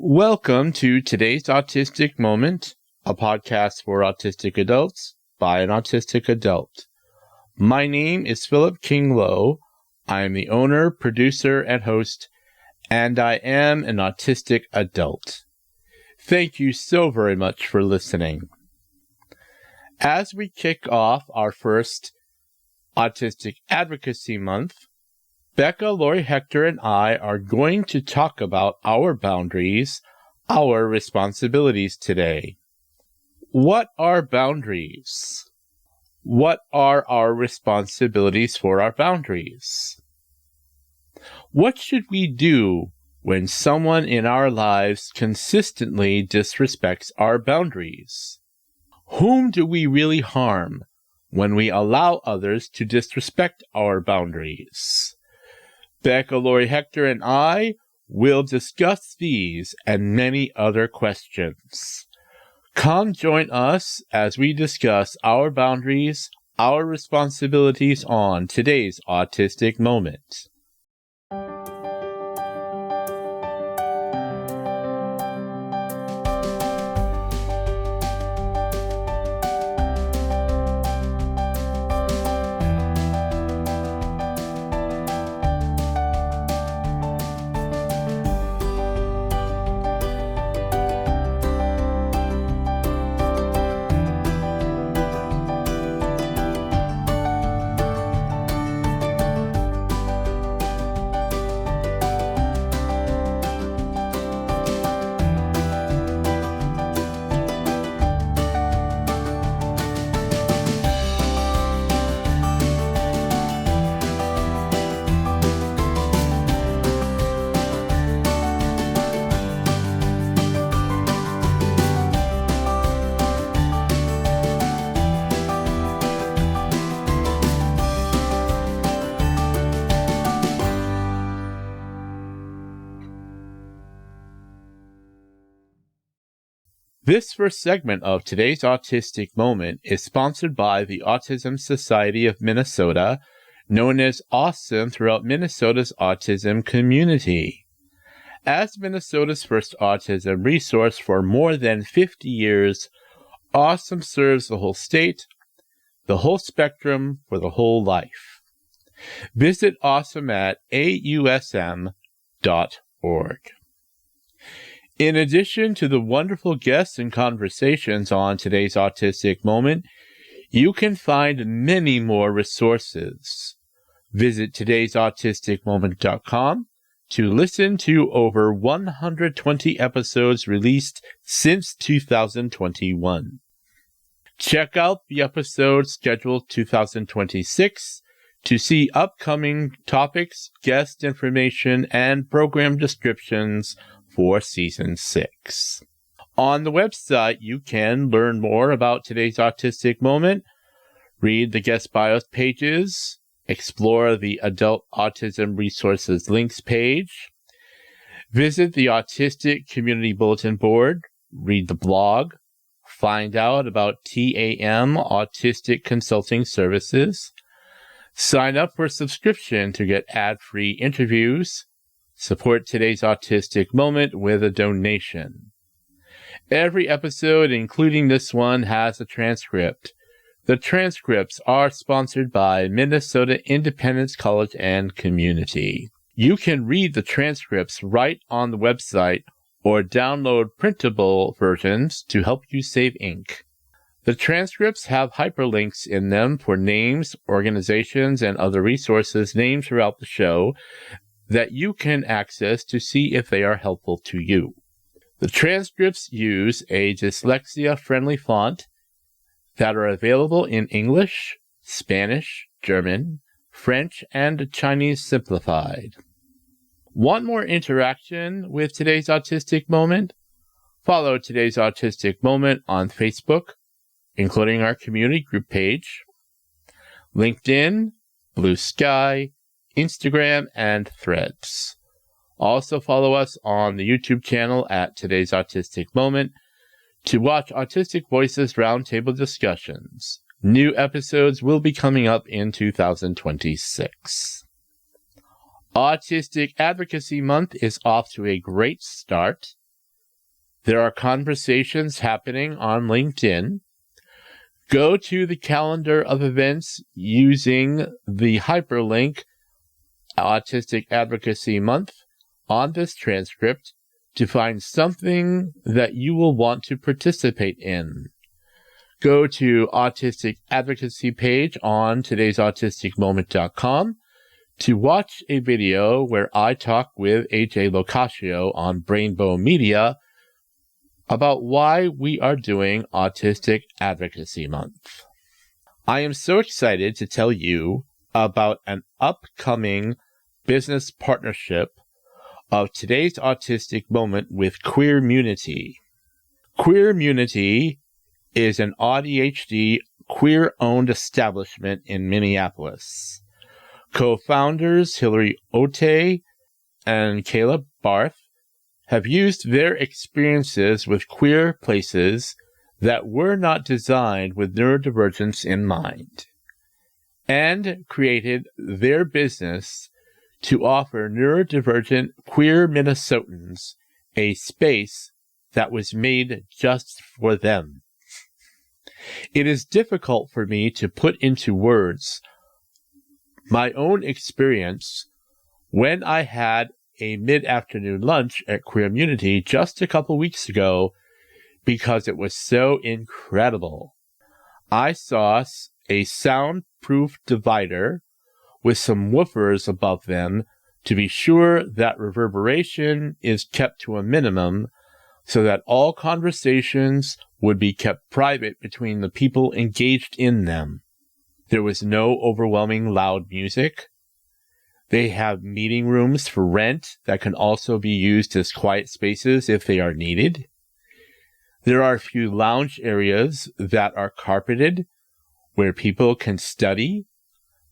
Welcome to today's Autistic Moment, a podcast for autistic adults by an autistic adult. My name is Philip King Lowe. I am the owner, producer, and host, and I am an autistic adult. Thank you so very much for listening. As we kick off our first Autistic Advocacy Month, Becca Lory Hector and I are going to talk about our boundaries, our responsibilities today. What are boundaries? What are our responsibilities for our boundaries? What should we do when someone in our lives consistently disrespects our boundaries? Whom do we really harm when we allow others to disrespect our boundaries? Becca Lory Hector and I will discuss these and many other questions. Come join us as we discuss our boundaries, our responsibilities on today's Autistic Moment. This first segment of today's Autistic Moment is sponsored by the Autism Society of Minnesota, known as AWESOME throughout Minnesota's autism community. As Minnesota's first autism resource for more than 50 years, AWESOME serves the whole state, the whole spectrum for the whole life. Visit AWESOME at ausm.org. In addition to the wonderful guests and conversations on today's Autistic Moment, you can find many more resources. Visit todaysautisticmoment.com to listen to over 120 episodes released since 2021. Check out the episode scheduled 2026 to see upcoming topics, guest information, and program descriptions for Season 6. On the website, you can learn more about today's Autistic Moment, read the guest bios pages, explore the Adult Autism Resources links page, visit the Autistic Community Bulletin Board, read the blog, find out about TAM Autistic Consulting Services, sign up for a subscription to get ad-free interviews, support today's Autistic Moment with a donation. Every episode, including this one, has a transcript. The transcripts are sponsored by Minnesota Independence College and Community. You can read the transcripts right on the website or download printable versions to help you save ink. The transcripts have hyperlinks in them for names, organizations, and other resources named throughout the show that you can access to see if they are helpful to you. The transcripts use a dyslexia-friendly font that are available in English, Spanish, German, French, and Chinese simplified. Want more interaction with today's Autistic Moment? Follow today's Autistic Moment on Facebook, including our community group page, LinkedIn, Blue Sky, Instagram, and Threads. Also follow us on the YouTube channel at Today's Autistic Moment to watch Autistic Voices Roundtable discussions. New episodes will be coming up in 2026. Autistic Advocacy Month is off to a great start. There are conversations happening on LinkedIn. Go to the calendar of events using the hyperlink Autistic Advocacy Month on this transcript to find something that you will want to participate in. Go to Autistic Advocacy page on todaysautisticmoment.com to watch a video where I talk with AJ Locascio on Brainbow Media about why we are doing Autistic Advocacy Month. I am so excited to tell you about an upcoming business partnership of Today's Autistic Moment with Queermunity. Queermunity is an ADHD queer-owned establishment in Minneapolis. Co-founders Hillary Ote and Caleb Barth have used their experiences with queer places that were not designed with neurodivergence in mind, and created their business to offer neurodivergent queer Minnesotans a space that was made just for them. It is difficult for me to put into words my own experience when I had a mid-afternoon lunch at Queermunity just a couple weeks ago because it was so incredible. I saw a soundproof divider with some woofers above them to be sure that reverberation is kept to a minimum so that all conversations would be kept private between the people engaged in them. There was no overwhelming loud music. They have meeting rooms for rent that can also be used as quiet spaces if they are needed. There are a few lounge areas that are carpeted where people can study.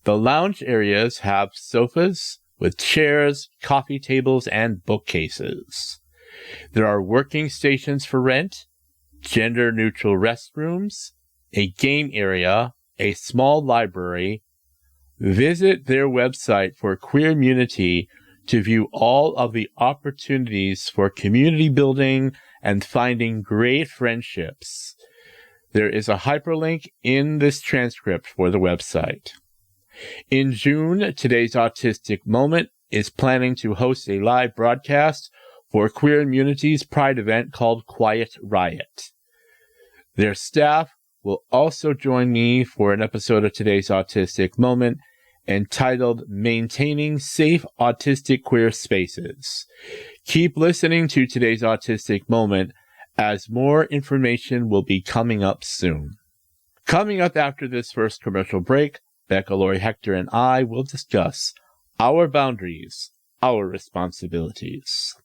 The lounge areas have sofas with chairs, coffee tables, and bookcases. There are working stations for rent, gender-neutral restrooms, a game area, a small library. Visit their website for Queermunity to view all of the opportunities for community building and finding great friendships. There is a hyperlink in this transcript for the website. In June, Today's Autistic Moment is planning to host a live broadcast for Queermunity's Pride event called Quiet Riot. Their staff will also join me for an episode of Today's Autistic Moment entitled Maintaining Safe Autistic Queer Spaces. Keep listening to Today's Autistic Moment as more information will be coming up soon. Coming up after this first commercial break, Becca Lory Hector and I will discuss our boundaries, our responsibilities.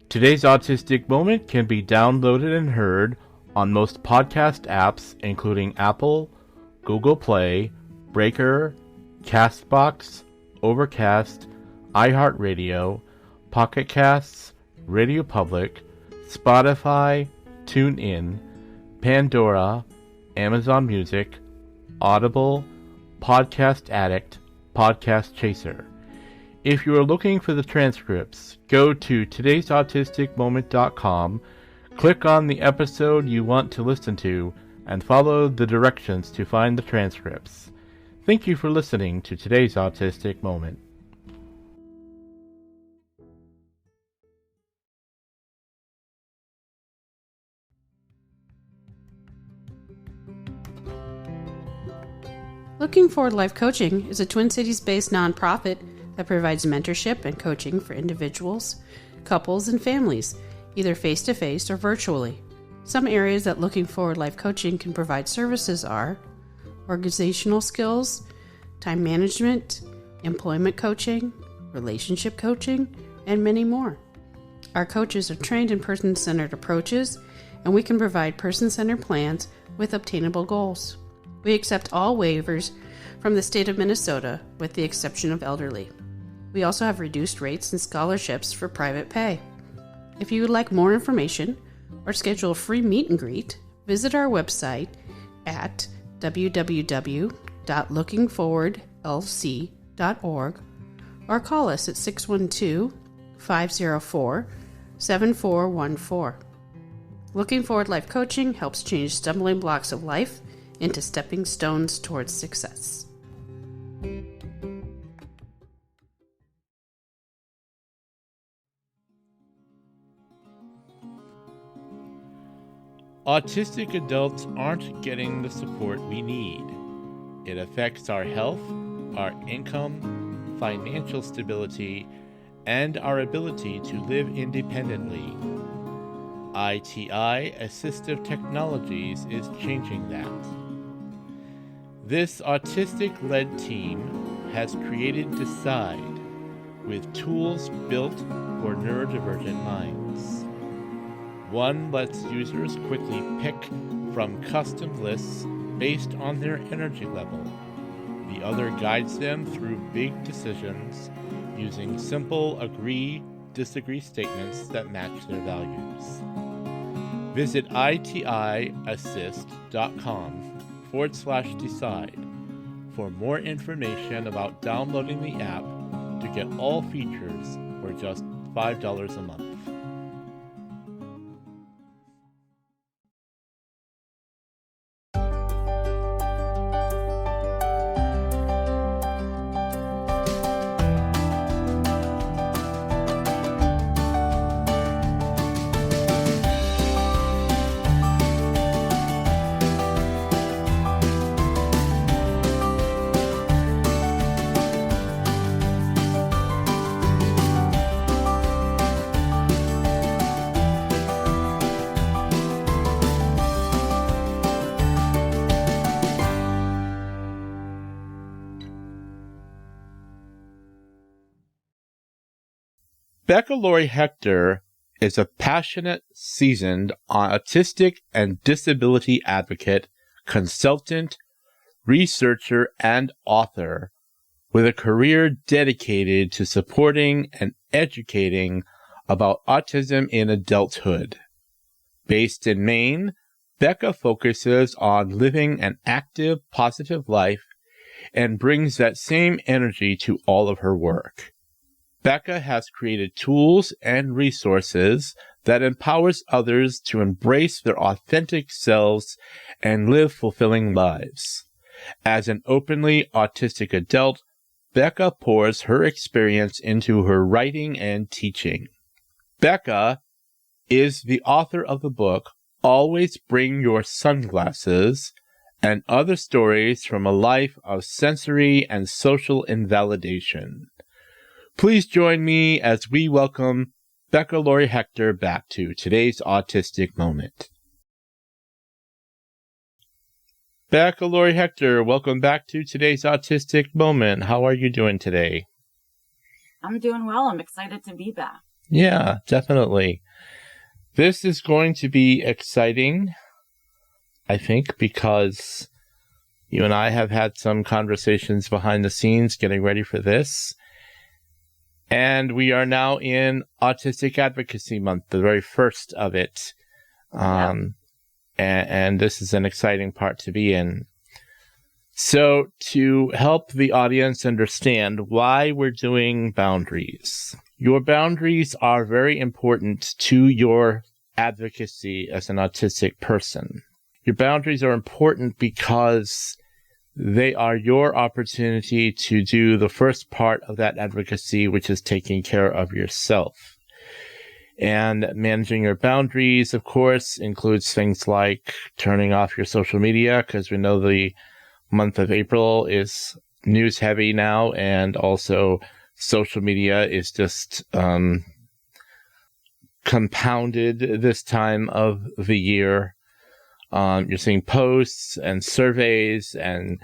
Today's Autistic Moment can be downloaded and heard on most podcast apps, including Apple, Google Play, Breaker, Castbox, Overcast, iHeartRadio, Pocket Casts, Radio Public, Spotify, TuneIn, Pandora, Amazon Music, Audible, Podcast Addict, Podcast Chaser. If you are looking for the transcripts, go to todaysautisticmoment.com, click on the episode you want to listen to, and follow the directions to find the transcripts. Thank you for listening to Today's Autistic Moment. Looking Forward Life Coaching is a Twin Cities-based nonprofit that provides mentorship and coaching for individuals, couples, and families, either face-to-face or virtually. Some areas that Looking Forward Life Coaching can provide services are organizational skills, time management, employment coaching, relationship coaching, and many more. Our coaches are trained in person-centered approaches, and we can provide person-centered plans with obtainable goals. We accept all waivers from the state of Minnesota, with the exception of elderly. We also have reduced rates and scholarships for private pay. If you would like more information or schedule a free meet and greet, visit our website at www.lookingforwardlc.org or call us at 612-504-7414. Looking Forward Life Coaching helps change stumbling blocks of life into stepping stones towards success. Autistic adults aren't getting the support we need. It affects our health, our income, financial stability, and our ability to live independently. ITI Assistive Technologies is changing that. This autistic-led team has created Decide with tools built for neurodivergent minds. One lets users quickly pick from custom lists based on their energy level. The other guides them through big decisions using simple agree-disagree statements that match their values. Visit itiassist.com/decide for more information about downloading the app to get all features for just $5 a month. Becca Lory Hector is a passionate, seasoned autistic and disability advocate, consultant, researcher, and author with a career dedicated to supporting and educating about autism in adulthood. Based in Maine, Becca focuses on living an active, positive life and brings that same energy to all of her work. Becca has created tools and resources that empowers others to embrace their authentic selves and live fulfilling lives. As an openly autistic adult, Becca pours her experience into her writing and teaching. Becca is the author of the book Always Bring Your Sunglasses and Other Stories from a Life of Sensory and Social Invalidation. Please join me as we welcome Becca Lory Hector back to today's Autistic Moment. Becca Lory Hector, welcome back to today's Autistic Moment. How are you doing today? I'm doing well. I'm excited to be back. Yeah, definitely. This is going to be exciting, I think, because you and I have had some conversations behind the scenes getting ready for this. And we are now in Autistic Advocacy Month, the very first of it. And this is an exciting part to be in. So to help the audience understand why we're doing boundaries, your boundaries are very important to your advocacy as an autistic person. Your boundaries are important because they are your opportunity to do the first part of that advocacy, which is taking care of yourself. And managing your boundaries, of course, includes things like turning off your social media, because we know the month of April is news heavy now, and also social media is just compounded this time of the year. You're seeing posts and surveys and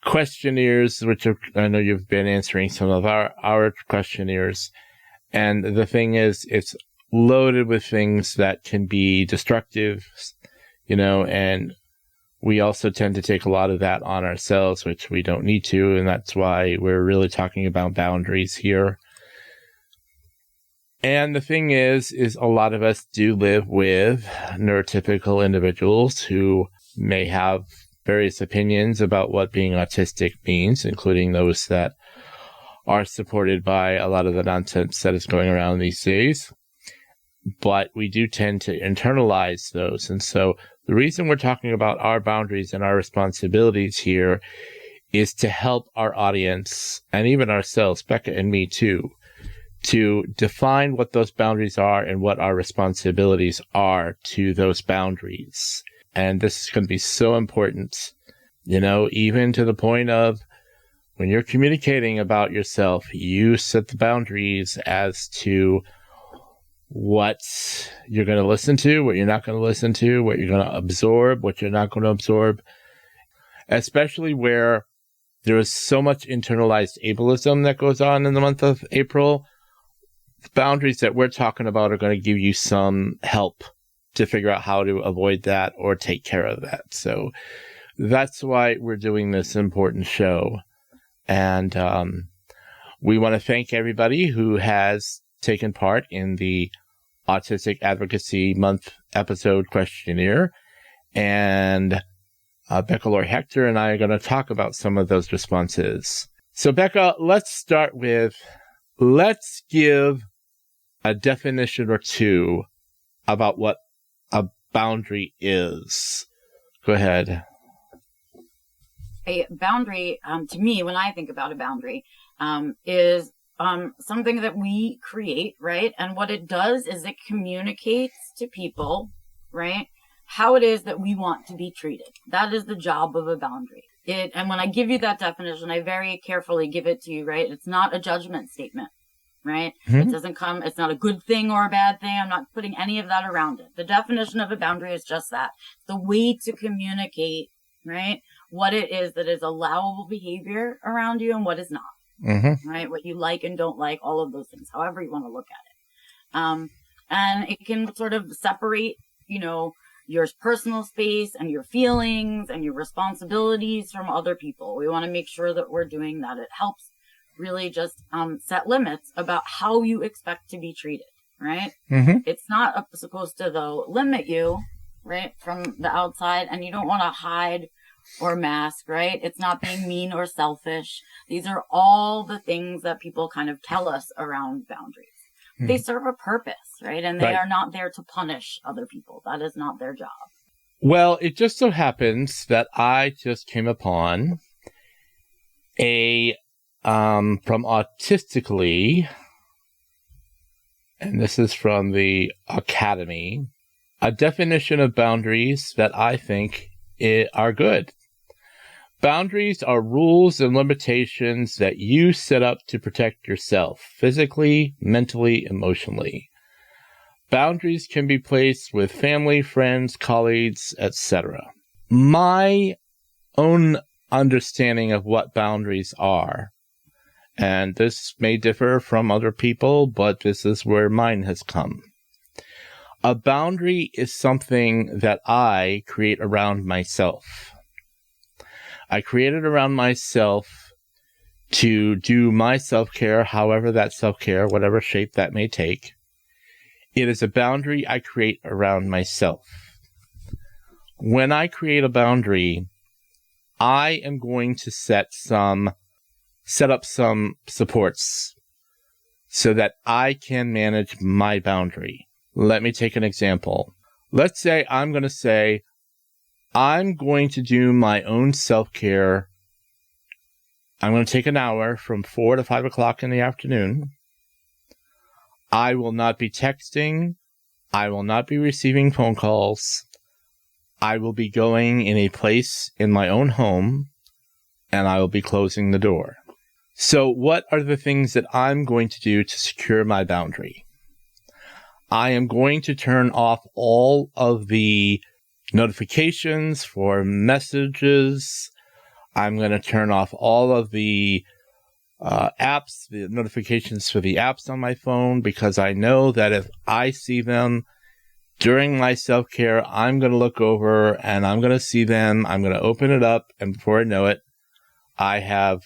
questionnaires, which I know you've been answering some of our questionnaires. And the thing is, it's loaded with things that can be destructive, and we also tend to take a lot of that on ourselves, which we don't need to, and that's why we're really talking about boundaries here. And the thing is a lot of us do live with neurotypical individuals who may have various opinions about what being autistic means, including those that are supported by a lot of the nonsense that is going around these days. But we do tend to internalize those. And so the reason we're talking about our boundaries and our responsibilities here is to help our audience, and even ourselves, Becca and me too, to define what those boundaries are and what our responsibilities are to those boundaries. And this is going to be so important, even to the point of when you're communicating about yourself, you set the boundaries as to what you're going to listen to, what you're not going to listen to, what you're going to absorb, what you're not going to absorb, especially where there is so much internalized ableism that goes on in the month of April. The boundaries that we're talking about are going to give you some help to figure out how to avoid that or take care of that. So that's why we're doing this important show. And we want to thank everybody who has taken part in the Autistic Advocacy Month episode questionnaire. And Becca Lory Hector and I are going to talk about some of those responses. So Becca, let's give a definition or two about what a boundary is. Go ahead. A boundary, to me, when I think about a boundary, is something that we create, right? And what it does is it communicates to people, right, how it is that we want to be treated. That is the job of a boundary. And when I give you that definition, I very carefully give it to you, right? It's not a judgment statement. Right? Mm-hmm. It's not a good thing or a bad thing. I'm not putting any of that around it. The definition of a boundary is just that. The way to communicate, right? What it is that is allowable behavior around you and what is not, mm-hmm. right? What you like and don't like, all of those things, however you want to look at it. And it can sort of separate, your personal space and your feelings and your responsibilities from other people. We want to make sure that we're doing that. It helps really just set limits about how you expect to be treated, right? Mm-hmm. It's not supposed to, though, limit you, right, from the outside, and you don't want to hide or mask, right? It's not being mean or selfish. These are all the things that people kind of tell us around boundaries. Mm-hmm. They serve a purpose, right? And they are not there to punish other people. That is not their job. Well, it just so happens that I just came upon from Autistically, and this is from the Academy, a definition of boundaries that I think are good. Boundaries are rules and limitations that you set up to protect yourself, physically, mentally, emotionally. Boundaries can be placed with family, friends, colleagues, etc. My own understanding of what boundaries are, and this may differ from other people, but this is where mine has come. A boundary is something that I create around myself. I create it around myself to do my self-care, however that self-care, whatever shape that may take. It is a boundary I create around myself. When I create a boundary, I am going to set up some supports so that I can manage my boundary. Let me take an example. Let's say I'm going to do my own self-care. I'm going to take an hour from 4 to 5 o'clock in the afternoon. I will not be texting. I will not be receiving phone calls. I will be going in a place in my own home, and I will be closing the door. So what are the things that I'm going to do to secure my boundary? I am going to turn off all of the notifications for messages. I'm going to turn off all of the apps, the notifications for the apps on my phone, because I know that if I see them during my self-care, I'm going to look over and I'm going to see them. I'm going to open it up. And before I know it, I have,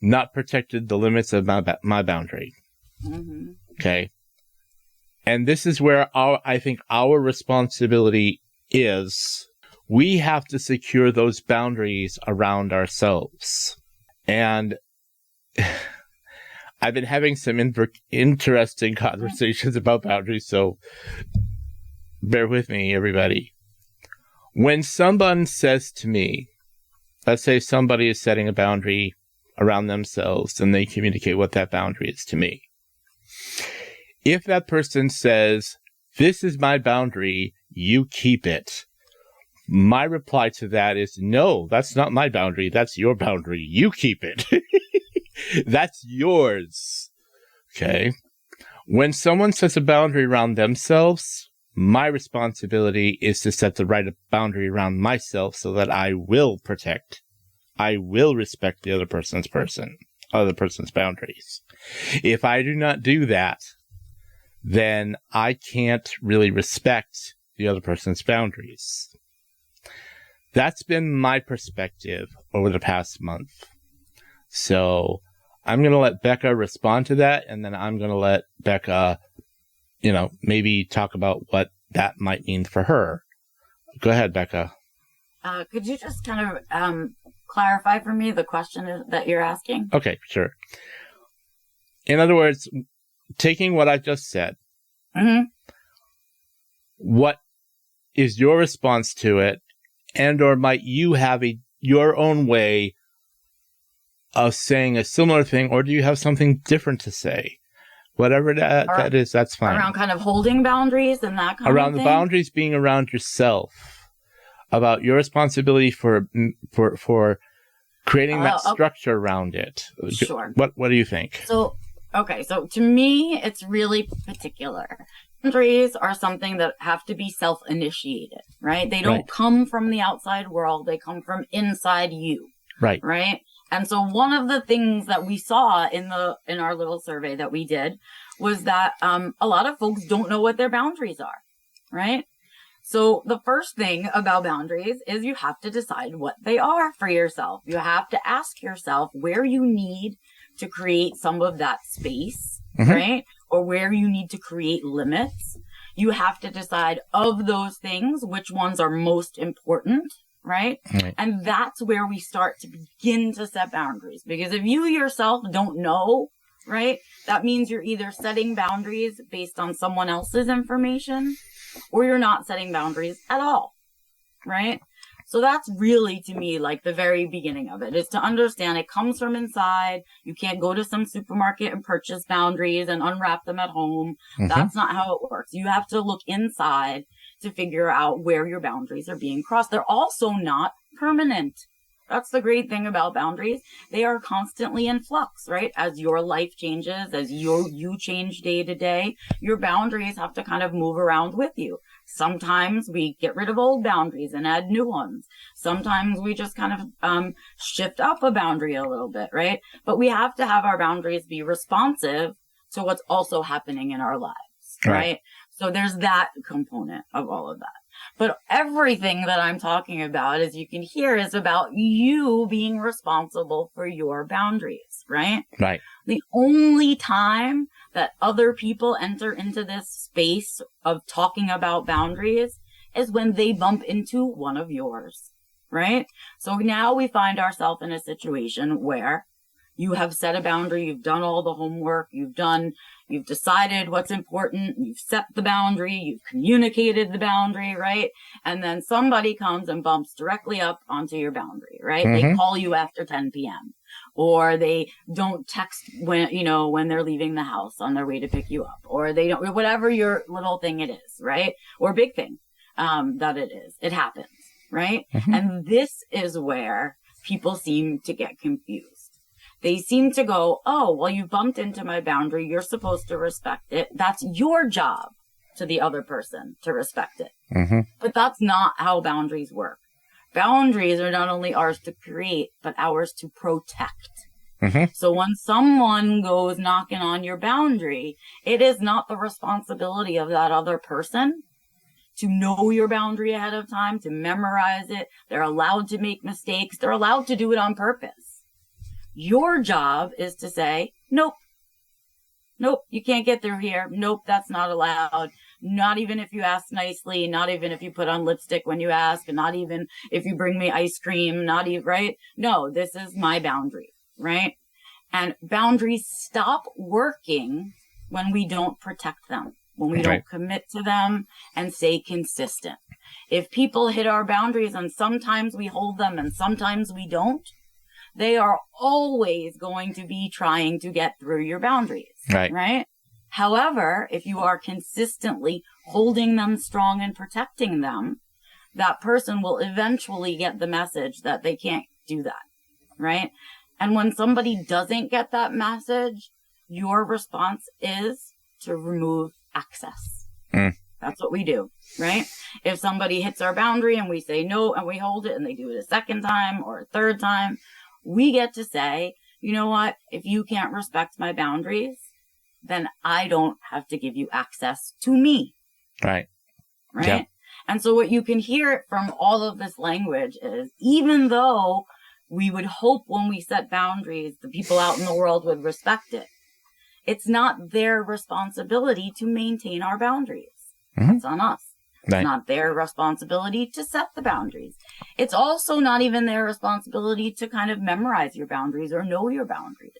not protected the limits of my boundary. Mm-hmm. Okay. And this is where I think our responsibility is. We have to secure those boundaries around ourselves. And I've been having some interesting conversations about boundaries, so bear with me, everybody. When someone says to me, let's say somebody is setting a boundary around themselves and they communicate what that boundary is to me. If that person says, this is my boundary, you keep it. My reply to that is, no, that's not my boundary. That's your boundary. You keep it. That's yours. Okay. When someone sets a boundary around themselves, my responsibility is to set the right boundary around myself so that I will respect the other person's boundaries. If I do not do that, then I can't really respect the other person's boundaries. That's been my perspective over the past month. So I'm going to let Becca respond to that, and then I'm going to let Becca, maybe talk about what that might mean for her. Go ahead, Becca. Could you just kind of clarify for me the question that you're asking? Okay, sure. In other words, taking what I just said, mm-hmm. What is your response to it? And or might you have your own way of saying a similar thing, or do you have something different to say? Whatever that is, that's fine. Around kind of holding boundaries and that kind of thing? Around the boundaries being around yourself, about your responsibility for creating that structure around it. Sure. What do you think? So to me, it's really particular. Boundaries are something that have to be self-initiated, right? They don't come from the outside world. They come from inside you. Right. Right. And so one of the things that we saw in our little survey that we did was that a lot of folks don't know what their boundaries are. Right. So the first thing about boundaries is you have to decide what they are for yourself. You have to ask yourself where you need to create some of that space, mm-hmm. right? Or where you need to create limits. You have to decide of those things, which ones are most important, right? And that's where we start to begin to set boundaries. Because if you yourself don't know, right, that means you're either setting boundaries based on someone else's information or you're not setting boundaries at all, right? So that's really, to me, like the very beginning of it, is to understand it comes from inside. You can't go to some supermarket and purchase boundaries and unwrap them at home. Mm-hmm. That's not how it works. You have to look inside to figure out where your boundaries are being crossed. They're also not permanent. That's the great thing about boundaries. They are constantly in flux, right? As your life changes, as you change day to day, your boundaries have to kind of move around with you. Sometimes we get rid of old boundaries and add new ones. Sometimes we just kind of shift up a boundary a little bit, right? But we have to have our boundaries be responsive to what's also happening in our lives, right? So there's that component of all of that. But everything that I'm talking about, as you can hear, is about you being responsible for your boundaries, right? Right. The only time that other people enter into this space of talking about boundaries is when they bump into one of yours, right? So now we find ourselves in a situation where you have set a boundary, you've done all the homework, you've decided what's important, you've set the boundary, you've communicated the boundary, right? And then somebody comes and bumps directly up onto your boundary, right? Mm-hmm. They call you after 10 p.m. or they don't text when they're leaving the house on their way to pick you up, or they don't, whatever your little thing it is, right? Or big thing, that it is. It happens, right? Mm-hmm. And this is where people seem to get confused. They seem to go, oh, well, you bumped into my boundary. You're supposed to respect it. That's your job to the other person to respect it. Mm-hmm. But that's not how boundaries work. Boundaries are not only ours to create, but ours to protect. Mm-hmm. So when someone goes knocking on your boundary, it is not the responsibility of that other person to know your boundary ahead of time, to memorize it. They're allowed to make mistakes. They're allowed to do it on purpose. Your job is to say, nope, you can't get through here. Nope, that's not allowed. Not even if you ask nicely, not even if you put on lipstick when you ask, and not even if you bring me ice cream, not even, right? No, this is my boundary, right? And boundaries stop working when we don't protect them, when we don't commit to them and stay consistent. If people hit our boundaries and sometimes we hold them and sometimes we don't, they are always going to be trying to get through your boundaries, right? However, if you are consistently holding them strong and protecting them, that person will eventually get the message that they can't do that, right? And when somebody doesn't get that message, your response is to remove access. That's what we do, right? If somebody hits our boundary and we say no and we hold it and they do it a second time or a third time, we get to say, you know what? If you can't respect my boundaries, then I don't have to give you access to me. Right. Yeah. And so what you can hear from all of this language is, even though we would hope when we set boundaries, the people out in the world would respect it, it's not their responsibility to maintain our boundaries. It's on us. It's not their responsibility to set the boundaries. It's also not even their responsibility to kind of memorize your boundaries or know your boundaries.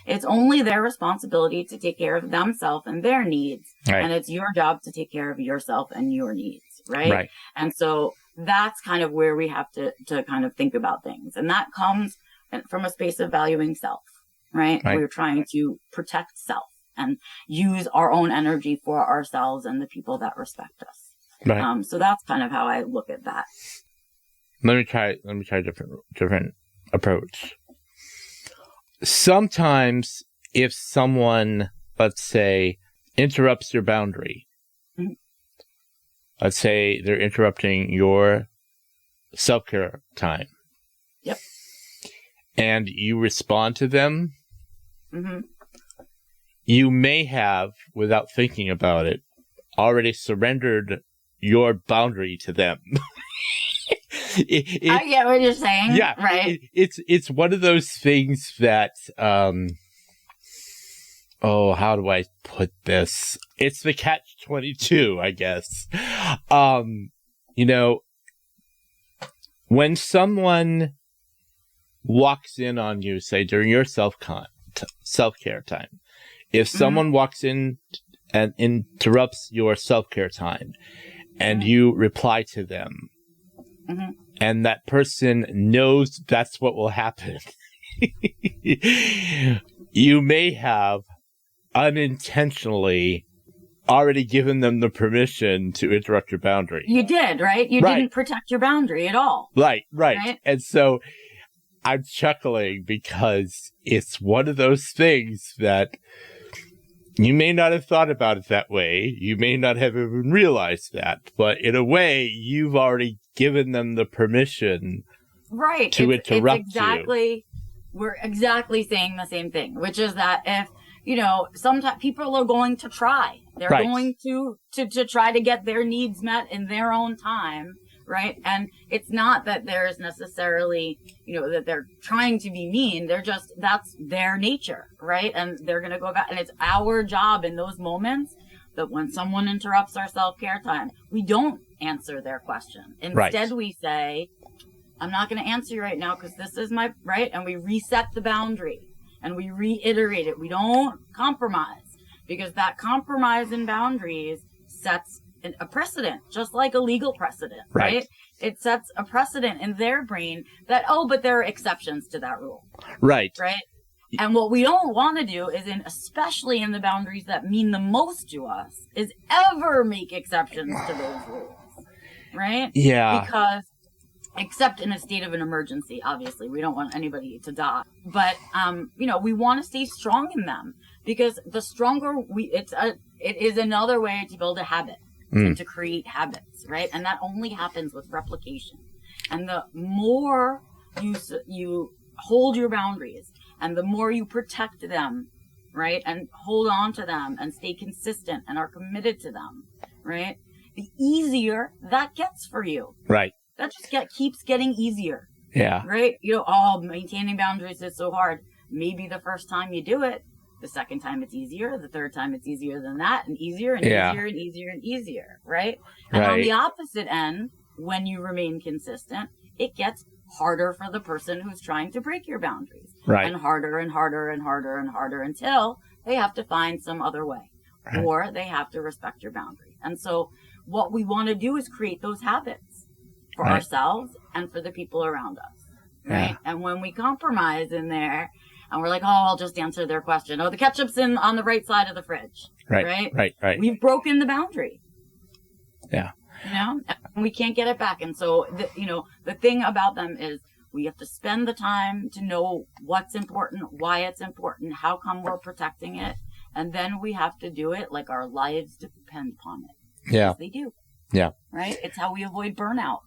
It's only their responsibility to take care of themselves and their needs. And it's your job to take care of yourself and your needs, right? And so that's kind of where we have to kind of think about things. And that comes from a space of valuing self, right? We're trying to protect self and use our own energy for ourselves and the people that respect us. So that's kind of how I look at that. Let me try a different approach. Sometimes if someone, let's say, interrupts your boundary, let's say they're interrupting your self-care time. And you respond to them, you may have, without thinking about it, already surrendered your boundary to them. I get what you're saying. Yeah, right. It's one of those things that, how do I put this? It's the catch-22, I guess. When someone walks in on you, say during your self-care time, if someone walks in and interrupts your self-care time, and you reply to them, and that person knows that's what will happen, you may have unintentionally already given them the permission to interrupt your boundary. You did, right? You didn't protect your boundary at all. Right. And so I'm chuckling because it's one of those things that you may not have thought about it that way. You may not have even realized that. But in a way, you've already given them the permission to interrupt you. We're exactly saying the same thing, which is that if, sometimes people are going to try. They're going to try to get their needs met in their own time. Right. And it's not that there's necessarily, that they're trying to be mean. That's their nature. Right. And they're going to go back. And it's our job in those moments that when someone interrupts our self-care time, we don't answer their question. Instead, we say, I'm not going to answer you right now because this is my right. And we reset the boundary and we reiterate it. We don't compromise because that compromise in boundaries sets a precedent, just like a legal precedent, right? It sets a precedent in their brain that, but there are exceptions to that rule. Right. And what we don't want to do is, especially in the boundaries that mean the most to us, is ever make exceptions to those rules. Right? Yeah. Because, except in a state of an emergency, obviously, we don't want anybody to die. But, we want to stay strong in them because the stronger it is another way to build a habit. And to create habits, right? And that only happens with replication. And the more you hold your boundaries and the more you protect them, right, and hold on to them and stay consistent and are committed to them, right, the easier that gets for you. Right. That just keeps getting easier. Yeah. Right? Maintaining boundaries is so hard. Maybe the first time you do it, the second time it's easier, the third time it's easier than that, and easier and easier and easier and easier, right? And on the opposite end, when you remain consistent, it gets harder for the person who's trying to break your boundaries. Right. And harder and harder and harder and harder until they have to find some other way. Right. Or they have to respect your boundary. And so what we want to do is create those habits for ourselves and for the people around us. Right. Yeah. And when we compromise in there and we're like, I'll just answer their question. The ketchup's on the right side of the fridge. Right. We've broken the boundary. Yeah. And we can't get it back. And so, the thing about them is we have to spend the time to know what's important, why it's important, how come we're protecting it. And then we have to do it like our lives depend upon it. Yeah. Because they do. Yeah. Right. It's how we avoid burnout.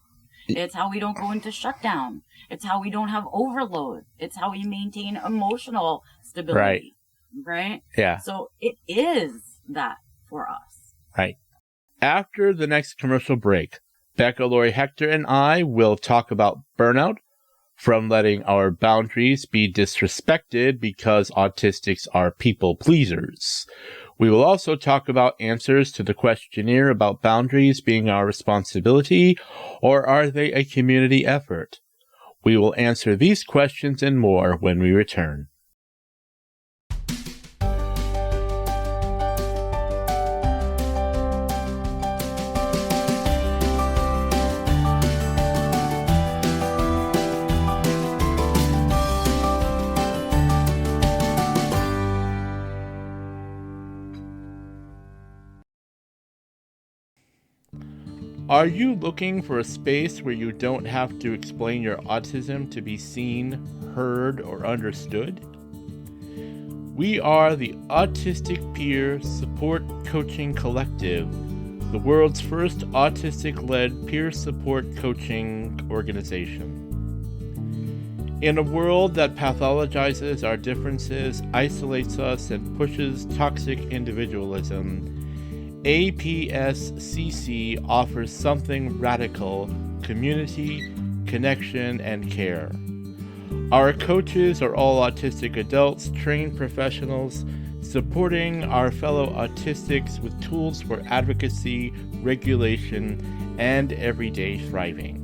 It's how we don't go into shutdown. It's how we don't have overload. It's how we maintain emotional stability. Right? Yeah. So it is that for us. Right. After the next commercial break, Becca Lory Hector and I will talk about burnout, from letting our boundaries be disrespected because autistics are people pleasers. We will also talk about answers to the questionnaire about boundaries being our responsibility, or are they a community effort? We will answer these questions and more when we return. Are you looking for a space where you don't have to explain your autism to be seen, heard, or understood? We are the Autistic Peer Support Coaching Collective, the world's first autistic-led peer support coaching organization. In a world that pathologizes our differences, isolates us, and pushes toxic individualism, APSCC offers something radical: community, connection, and care. Our coaches are all autistic adults, trained professionals, supporting our fellow autistics with tools for advocacy, regulation, and everyday thriving.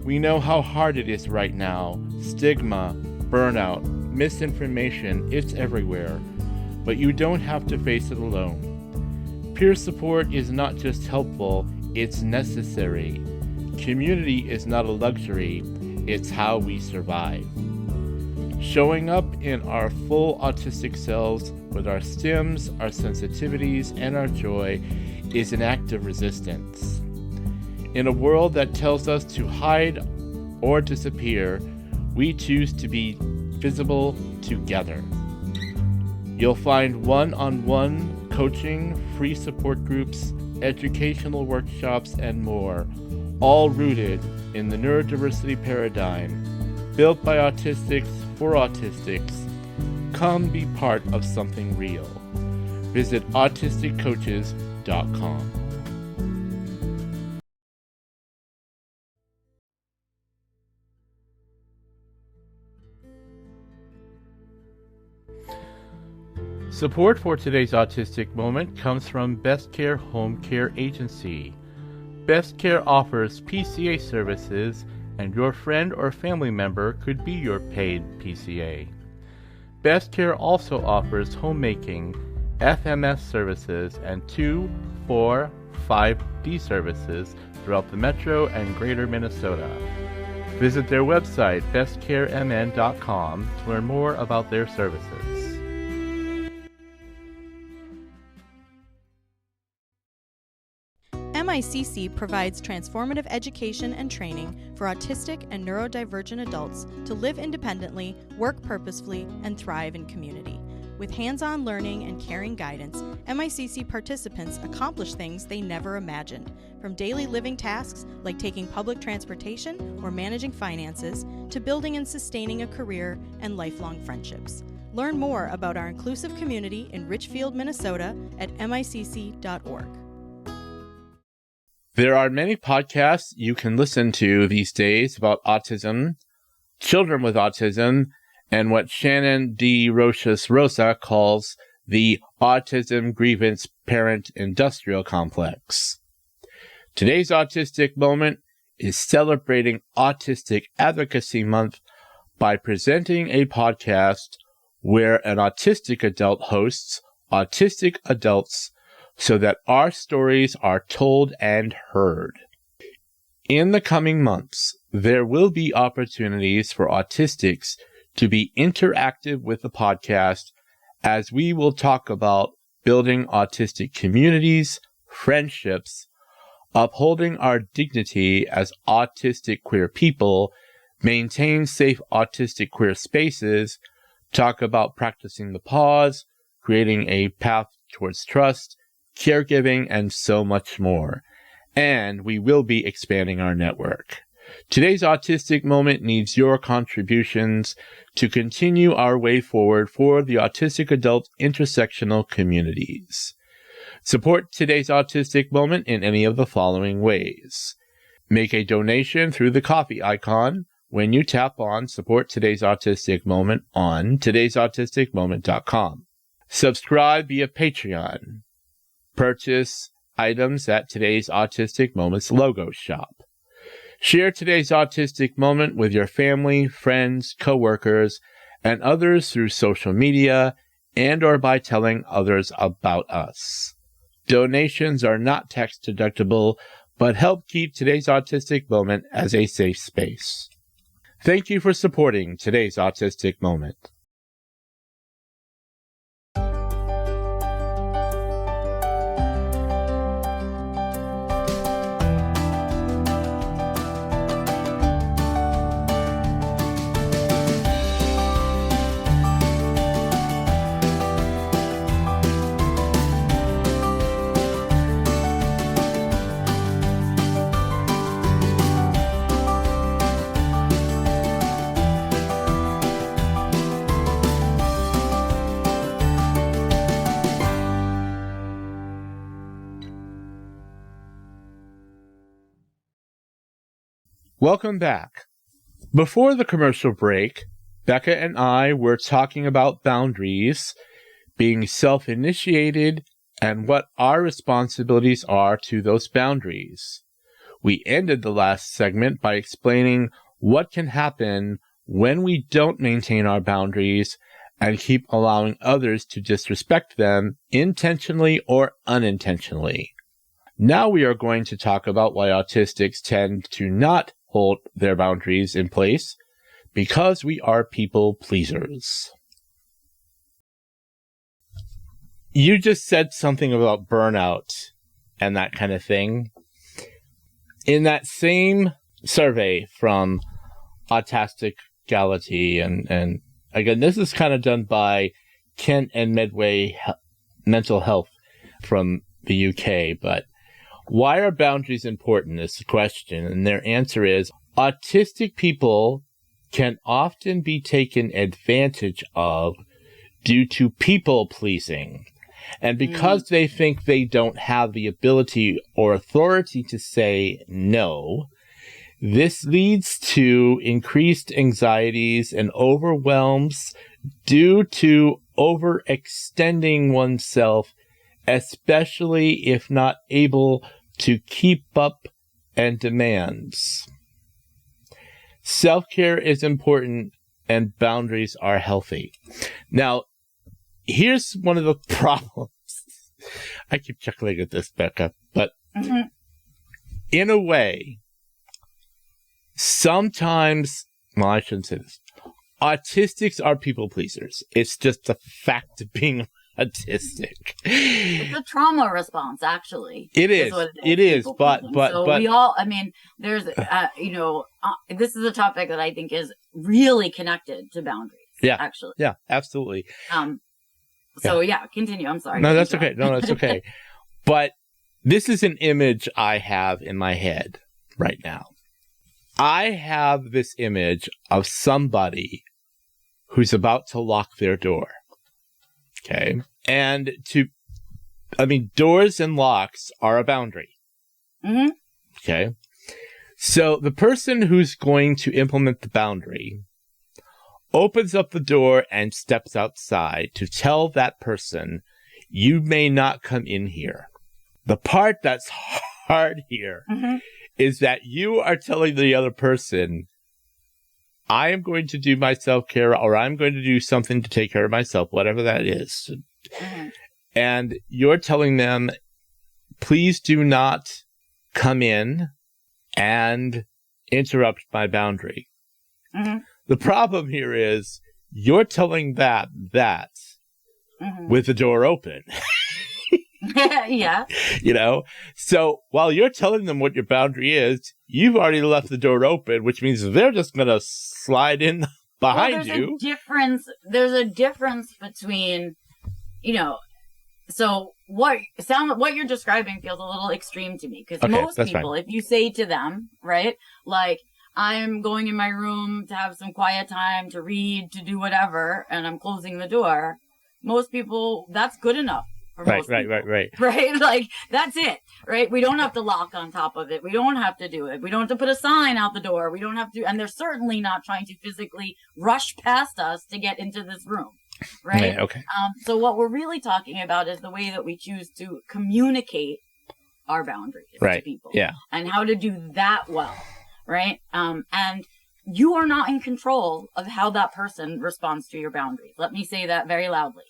We know how hard it is right now. Stigma, burnout, misinformation, it's everywhere. But you don't have to face it alone. Peer support is not just helpful, it's necessary. Community is not a luxury, it's how we survive. Showing up in our full autistic selves with our stims, our sensitivities, and our joy is an act of resistance. In a world that tells us to hide or disappear, we choose to be visible together. You'll find one-on-one coaching, free support groups, educational workshops, and more, all rooted in the neurodiversity paradigm, built by autistics for autistics. Come be part of something real. Visit autisticcoaches.com. Support for today's Autistic Moment comes from Best Care Home Care Agency. Best Care offers PCA services, and your friend or family member could be your paid PCA. Best Care also offers homemaking, FMS services, and 2, 4, 5D services throughout the Metro and Greater Minnesota. Visit their website, bestcaremn.com, to learn more about their services. MICC provides transformative education and training for autistic and neurodivergent adults to live independently, work purposefully, and thrive in community. With hands-on learning and caring guidance, MICC participants accomplish things they never imagined, from daily living tasks like taking public transportation or managing finances, to building and sustaining a career and lifelong friendships. Learn more about our inclusive community in Richfield, Minnesota at micc.org. There are many podcasts you can listen to these days about autism, children with autism, and what Shannon D. Rochas Rosa calls the Autism Grievance Parent Industrial Complex. Today's Autistic Moment is celebrating Autistic Advocacy Month by presenting a podcast where an autistic adult hosts autistic adults so that our stories are told and heard. In the coming months, there will be opportunities for autistics to be interactive with the podcast, as we will talk about building autistic communities, friendships, upholding our dignity as autistic queer people, maintain safe autistic queer spaces, talk about practicing the pause, creating a path towards trust, caregiving, and so much more. And we will be expanding our network. Today's Autistic Moment needs your contributions to continue our way forward for the autistic adult intersectional communities. Support today's Autistic Moment in any of the following ways. Make a donation through the coffee icon when you tap on Support Today's Autistic Moment on todaysautisticmoment.com. Subscribe via Patreon. Purchase items at today's Autistic Moments logo shop. Share today's Autistic Moment with your family, friends, coworkers, and others through social media and or by telling others about us. Donations are not tax deductible, but help keep today's Autistic Moment as a safe space. Thank you for supporting today's Autistic Moment. Welcome back. Before the commercial break, Becca and I were talking about boundaries, being self-initiated, and what our responsibilities are to those boundaries. We ended the last segment by explaining what can happen when we don't maintain our boundaries and keep allowing others to disrespect them intentionally or unintentionally. Now we are going to talk about why autistics tend to not hold their boundaries in place, because we are people pleasers. You just said something about burnout and that kind of thing. In that same survey from Autistic and again, this is kind of done by Kent and Medway Mental Health from the UK, but why are boundaries important is the question, and their answer is autistic people can often be taken advantage of due to people pleasing. And because they think they don't have the ability or authority to say no, this leads to increased anxieties and overwhelms due to overextending oneself, especially if not able to keep up and demands. Self-care is important and boundaries are healthy. Now, here's one of the problems. I keep chuckling at this, Becca, but in a way, sometimes, well, I shouldn't say this. Autistics are people pleasers. It's just a fact of being autistic. It's a trauma response, actually. It is. It is. But we all, I mean, there's, this is a topic that I think is really connected to boundaries. Yeah. Actually. Yeah, absolutely. So yeah, continue. I'm sorry. No, that's okay. No, that's okay. But this is an image I have in my head right now. I have this image of somebody who's about to lock their door. Okay. And doors and locks are a boundary. Mm-hmm. Okay. So the person who's going to implement the boundary opens up the door and steps outside to tell that person, you may not come in here. The part that's hard here is that you are telling the other person, I am going to do my self-care, or I'm going to do something to take care of myself, whatever that is. And you're telling them, please do not come in and interrupt my boundary. The problem here is you're telling that with the door open. Yeah. So while you're telling them what your boundary is, you've already left the door open, which means they're just going to slide in behind you. There's a difference between, so what you're describing feels a little extreme to me, because most people, if you say to them, right, like, I'm going in my room to have some quiet time, to read, to do whatever, and I'm closing the door, most people, that's good enough. Right. Right? Like, that's it, right? We don't have to lock on top of it. We don't have to do it. We don't have to put a sign out the door. We don't have to, and they're certainly not trying to physically rush past us to get into this room, right? Okay. So what we're really talking about is the way that we choose to communicate our boundaries to people. Yeah. And how to do that well, right? And you are not in control of how that person responds to your boundaries. Let me say that very loudly.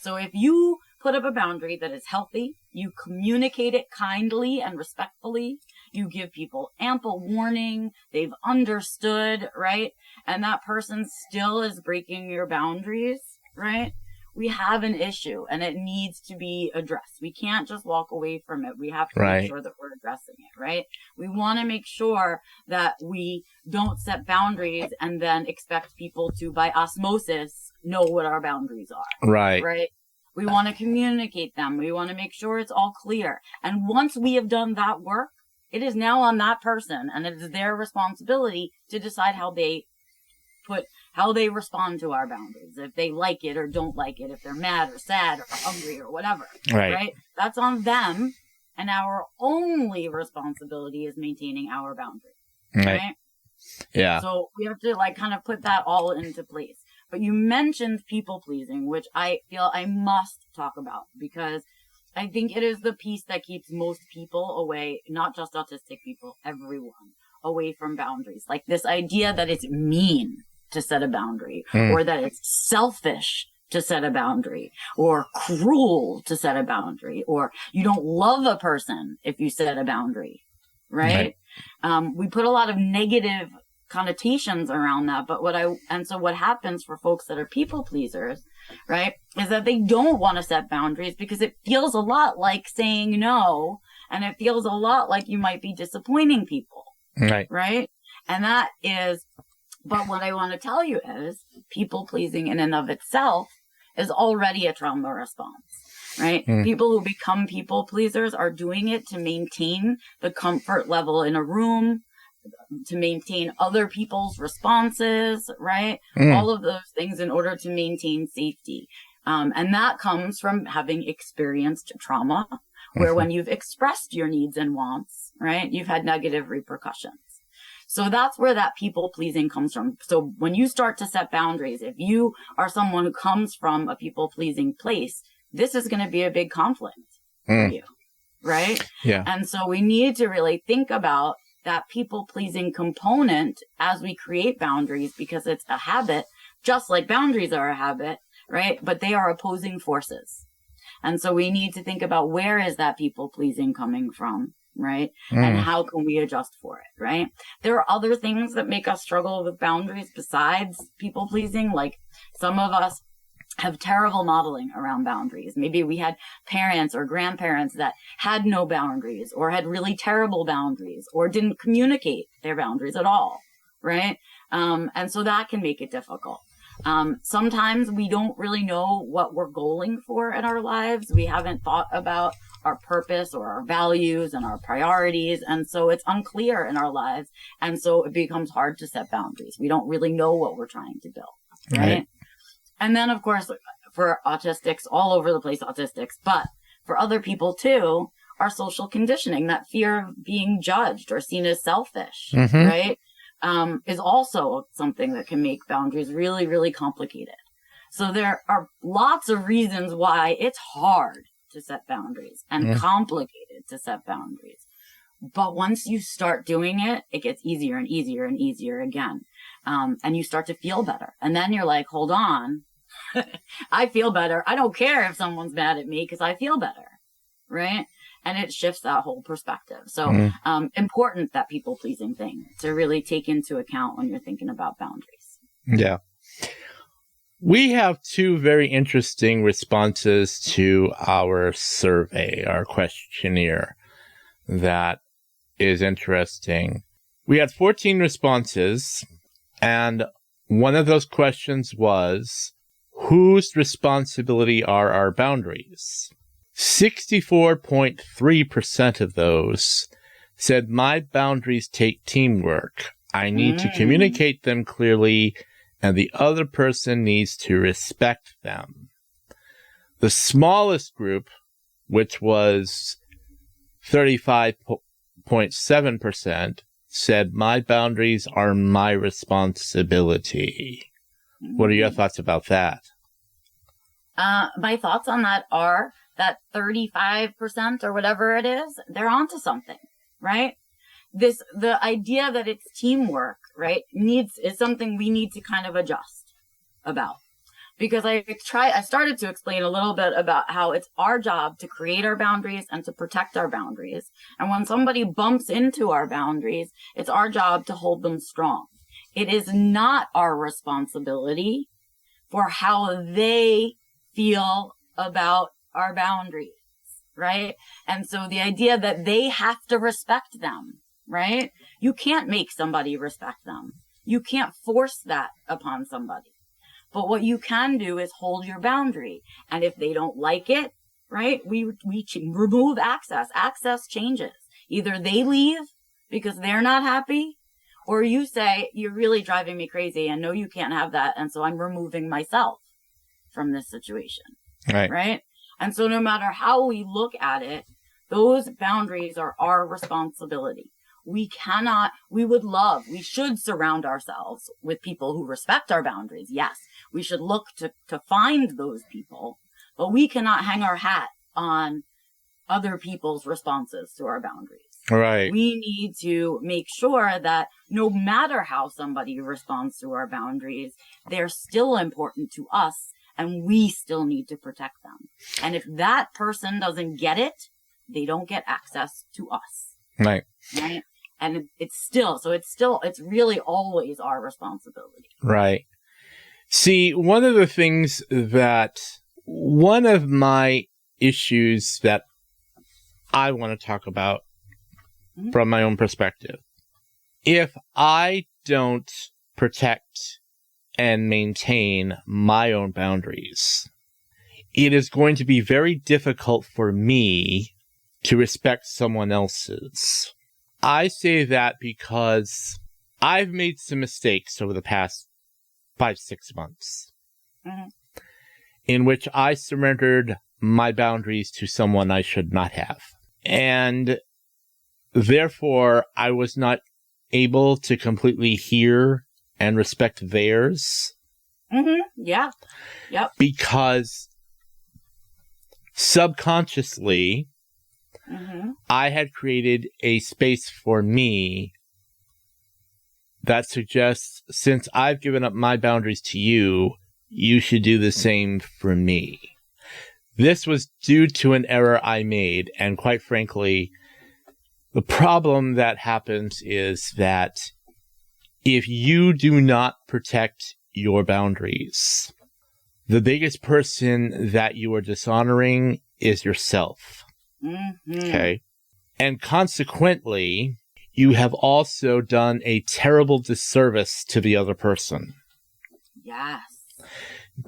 So if you put up a boundary that is healthy, you communicate it kindly and respectfully, you give people ample warning, they've understood, right? And that person still is breaking your boundaries, right? We have an issue and it needs to be addressed. We can't just walk away from it. We have to make sure that we're addressing it, right? We want to make sure that we don't set boundaries and then expect people to, by osmosis, know what our boundaries are. Right? We want to communicate them. We want to make sure it's all clear. And once we have done that work, it is now on that person, and it is their responsibility to decide how they respond to our boundaries. If they like it or don't like it, if they're mad or sad or hungry or whatever. Right? That's on them. And our only responsibility is maintaining our boundaries. Right? Yeah. So we have to kind of put that all into place. But you mentioned people pleasing, which I feel I must talk about, because I think it is the piece that keeps most people away, not just autistic people, everyone, away from boundaries. Like this idea that it's mean to set a boundary, or that it's selfish to set a boundary, or cruel to set a boundary, or you don't love a person if you set a boundary, right? We put a lot of negative connotations around that, but so what happens for folks that are people pleasers, right, is that they don't want to set boundaries because it feels a lot like saying no, and it feels a lot like you might be disappointing people, right? And that is, but what I want to tell you is people pleasing in and of itself is already a trauma response, right? People who become people pleasers are doing it to maintain the comfort level in a room, to maintain other people's responses, right? All of those things in order to maintain safety. And that comes from having experienced trauma, where when you've expressed your needs and wants, right, you've had negative repercussions. So that's where that people pleasing comes from. So when you start to set boundaries, if you are someone who comes from a people pleasing place, this is going to be a big conflict for you, right? Yeah. And so we need to really think about that people pleasing component as we create boundaries, because it's a habit, just like boundaries are a habit, right? But they are opposing forces. And so we need to think about, where is that people pleasing coming from, right? And how can we adjust for it, right? There are other things that make us struggle with boundaries besides people pleasing. Like some of us have terrible modeling around boundaries. Maybe we had parents or grandparents that had no boundaries, or had really terrible boundaries, or didn't communicate their boundaries at all, right? And so that can make it difficult. Sometimes we don't really know what we're goaling for in our lives. We haven't thought about our purpose or our values and our priorities. And so it's unclear in our lives. And so it becomes hard to set boundaries. We don't really know what we're trying to build. Right. And then, of course, for autistics, all over the place, autistics, but for other people too, our social conditioning, that fear of being judged or seen as selfish, right, is also something that can make boundaries really, really complicated. So there are lots of reasons why it's hard to set boundaries and complicated to set boundaries. But once you start doing it, it gets easier and easier and easier again. And you start to feel better. And then you're like, hold on, I feel better. I don't care if someone's mad at me because I feel better. Right. And it shifts that whole perspective. So important, that people pleasing thing to really take into account when you're thinking about boundaries. Yeah. We have two very interesting responses to our survey, our questionnaire, that is interesting. We had 14 responses, and one of those questions was, whose responsibility are our boundaries? 64.3% of those said, my boundaries take teamwork. I need to communicate them clearly, and the other person needs to respect them. The smallest group, which was 35.7%, said, my boundaries are my responsibility. What are your thoughts about that? My thoughts on that are that 35% or whatever it is, they're onto something, right? The idea that it's teamwork, right, is something we need to kind of adjust about. Because I started to explain a little bit about how it's our job to create our boundaries and to protect our boundaries. And when somebody bumps into our boundaries, it's our job to hold them strong. It is not our responsibility for how they feel about our boundaries, right? And so the idea that they have to respect them, right? You can't make somebody respect them. You can't force that upon somebody. But what you can do is hold your boundary. And if they don't like it, right, we remove access. Access changes. Either they leave because they're not happy, or you say, you're really driving me crazy and no, you can't have that. And so I'm removing myself from this situation. Right? And so no matter how we look at it, those boundaries are our responsibility. We should surround ourselves with people who respect our boundaries. Yes, we should look to find those people, but we cannot hang our hat on other people's responses to our boundaries. Right. We need to make sure that no matter how somebody responds to our boundaries, they're still important to us and we still need to protect them. And if that person doesn't get it, they don't get access to us. Right. Right. And it's really always our responsibility. Right. See, one of my issues that I want to talk about from my own perspective, if I don't protect and maintain my own boundaries, it is going to be very difficult for me to respect someone else's. I say that because I've made some mistakes over the past 5-6 months in which I surrendered my boundaries to someone I should not have. And therefore, I was not able to completely hear and respect theirs. Yeah. Yep. Because subconsciously, I had created a space for me that suggests, since I've given up my boundaries to you, you should do the same for me. This was due to an error I made, and quite frankly, the problem that happens is that if you do not protect your boundaries, the biggest person that you are dishonoring is yourself. Okay. And consequently, you have also done a terrible disservice to the other person. Yes.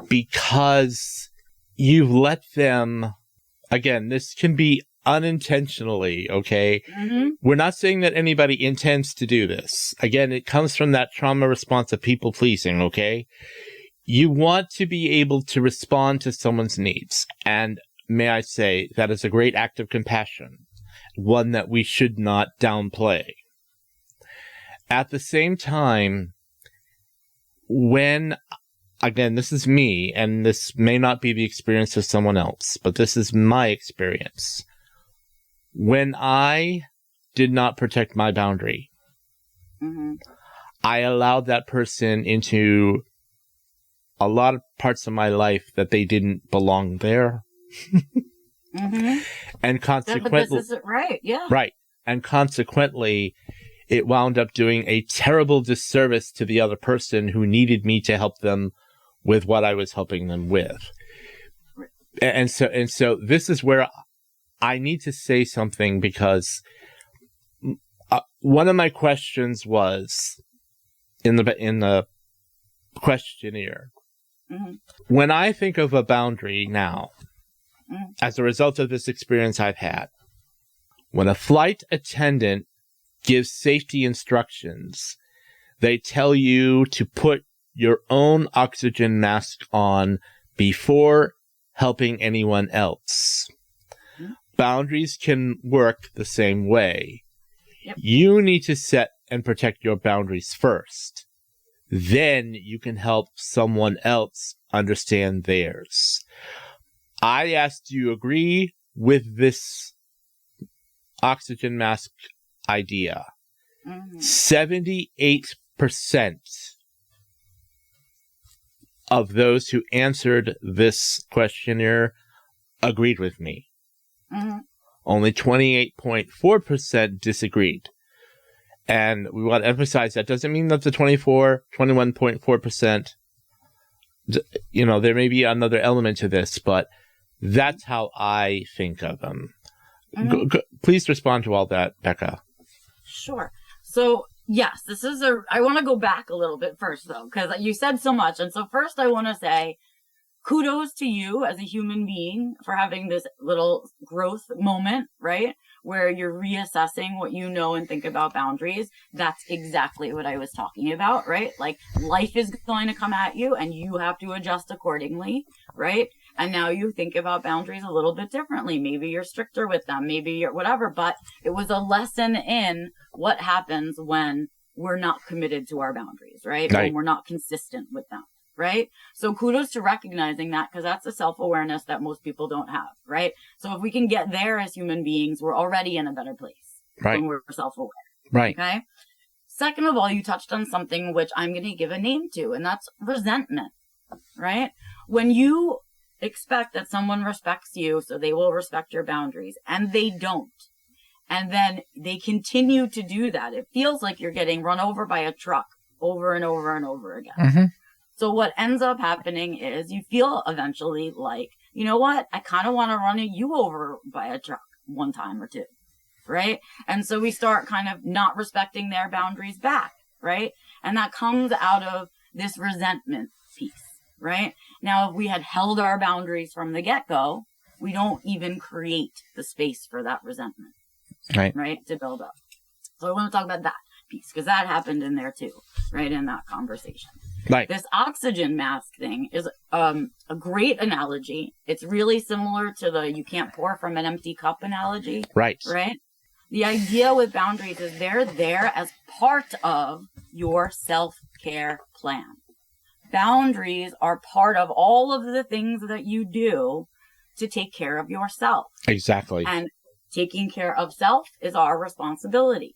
because you've let them, again, this can be unintentionally, okay? Mm-hmm. We're not saying that anybody intends to do this. Again, it comes from that trauma response of people pleasing, okay? You want to be able to respond to someone's needs. And may I say, that is a great act of compassion, one that we should not downplay. At the same time, when, again, this is me, and this may not be the experience of someone else, but this is my experience. When I did not protect my boundary, Mm-hmm. I allowed that person into a lot of parts of my life that they didn't belong there. Mm-hmm. And But consequently, this isn't right. Yeah. right. And consequently, it wound up doing a terrible disservice to the other person who needed me to help them with what I was helping them with. And so this is where I need to say something, because one of my questions was in the questionnaire. Mm-hmm. When I think of a boundary now, Mm-hmm. as a result of this experience I've had, when a flight attendant gives safety instructions, they tell you to put your own oxygen mask on before helping anyone else. Mm-hmm. Boundaries can work the same way. Yep. You need to set and protect your boundaries first. Then you can help someone else understand theirs. I asked, do you agree with this oxygen mask idea? Mm-hmm. 78% of those who answered this questionnaire agreed with me. Mm-hmm. Only 28.4% disagreed. And we want to emphasize that doesn't mean that the 21.4%, there may be another element to this, but that's how I think of them. Mm-hmm. Please respond to all that, Becca. Sure. So, yes, I want to go back a little bit first, though, because you said so much. And so first I want to say kudos to you as a human being for having this little growth moment, right? Where you're reassessing what you know and think about boundaries. That's exactly what I was talking about, right? Like, life is going to come at you and you have to adjust accordingly, right? And now you think about boundaries a little bit differently. Maybe you're stricter with them, maybe you're whatever, but it was a lesson in what happens when we're not committed to our boundaries, right? When we're not consistent with them. Right? So kudos to recognizing that, because that's a self-awareness that most people don't have, right? So if we can get there as human beings, we're already in a better place when we're self-aware. Right. Okay. Second of all, you touched on something which I'm going to give a name to, and that's resentment, right? When you expect that someone respects you, so they will respect your boundaries, and they don't, and then they continue to do that, it feels like you're getting run over by a truck over and over and over again. Mm-hmm. So what ends up happening is you feel eventually like, you know what? I kind of want to run you over by a truck one time or two, right? And so we start kind of not respecting their boundaries back, right? And that comes out of this resentment piece, right? Now, if we had held our boundaries from the get-go, we don't even create the space for that resentment, right? To build up. So I want to talk about that piece, because that happened in there too, right? In that conversation. Right. This oxygen mask thing is a great analogy. It's really similar to the you can't pour from an empty cup analogy. Right. Right? The idea with boundaries is they're there as part of your self-care plan. Boundaries are part of all of the things that you do to take care of yourself. Exactly. And taking care of self is our responsibility.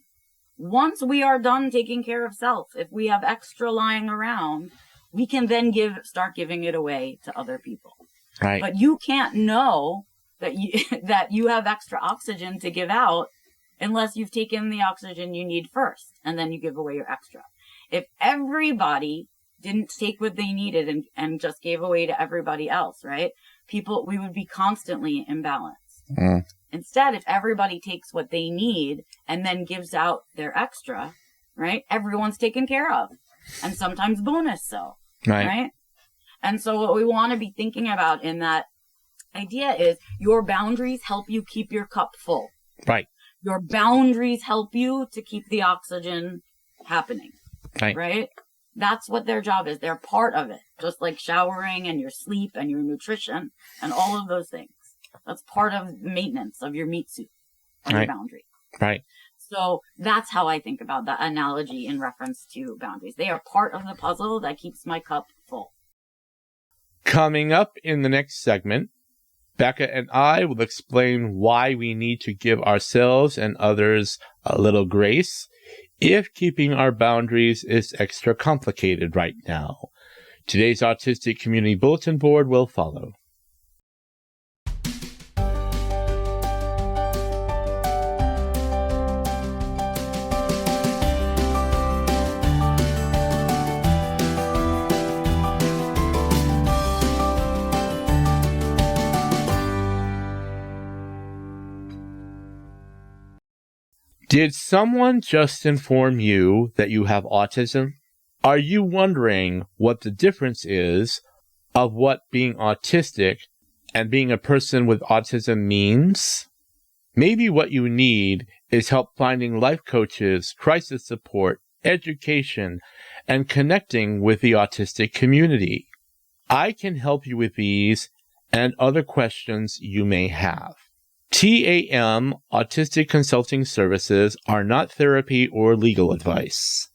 Once we are done taking care of self, if we have extra lying around, we can then start giving it away to other people. Right. But you can't know that you have extra oxygen to give out unless you've taken the oxygen you need first, and then you give away your extra. If everybody didn't take what they needed and just gave away to everybody else, right? We would be constantly imbalanced. Mm. Instead, if everybody takes what they need and then gives out their extra, right? Everyone's taken care of. And sometimes bonus so, right? And so what we want to be thinking about in that idea is your boundaries help you keep your cup full. Right. Your boundaries help you to keep the oxygen happening. Right? That's what their job is. They're part of it. Just like showering and your sleep and your nutrition and all of those things. That's part of maintenance of your meat suit, of your boundary. Right. So that's how I think about that analogy in reference to boundaries. They are part of the puzzle that keeps my cup full. Coming up in the next segment, Becca and I will explain why we need to give ourselves and others a little grace if keeping our boundaries is extra complicated right now. Today's Autistic Community Bulletin Board will follow. Did someone just inform you that you have autism? Are you wondering what the difference is of what being autistic and being a person with autism means? Maybe what you need is help finding life coaches, crisis support, education, and connecting with the autistic community. I can help you with these and other questions you may have. TAM, Autistic Consulting Services, are not therapy or legal advice.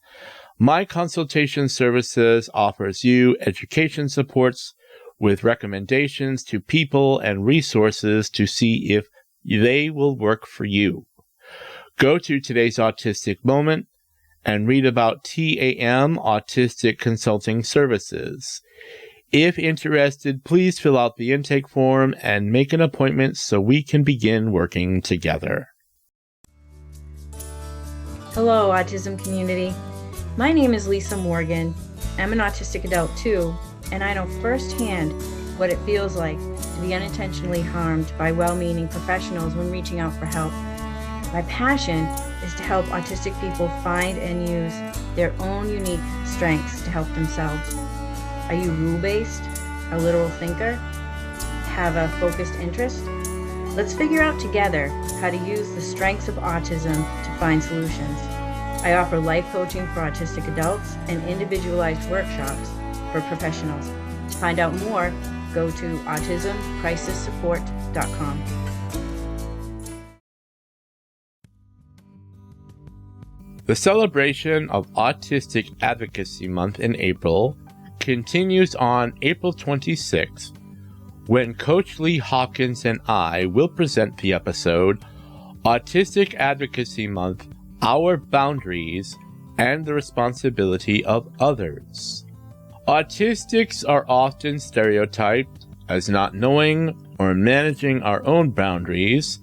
My consultation services offers you education supports with recommendations to people and resources to see if they will work for you. Go to today's Autistic Moment and read about TAM, Autistic Consulting Services. If interested, please fill out the intake form and make an appointment so we can begin working together. Hello, autism community. My name is Lisa Morgan. I'm an autistic adult too, and I know firsthand what it feels like to be unintentionally harmed by well-meaning professionals when reaching out for help. My passion is to help autistic people find and use their own unique strengths to help themselves. Are you rule-based, a literal thinker, have a focused interest? Let's figure out together how to use the strengths of autism to find solutions. I offer life coaching for autistic adults and individualized workshops for professionals. To find out more, go to autismcrisissupport.com. The celebration of Autistic Advocacy Month in April continues on April 26th, when Coach Lee Hopkins and I will present the episode Autistic Advocacy Month, Our Boundaries and the Responsibility of Others. Autistics are often stereotyped as not knowing or managing our own boundaries,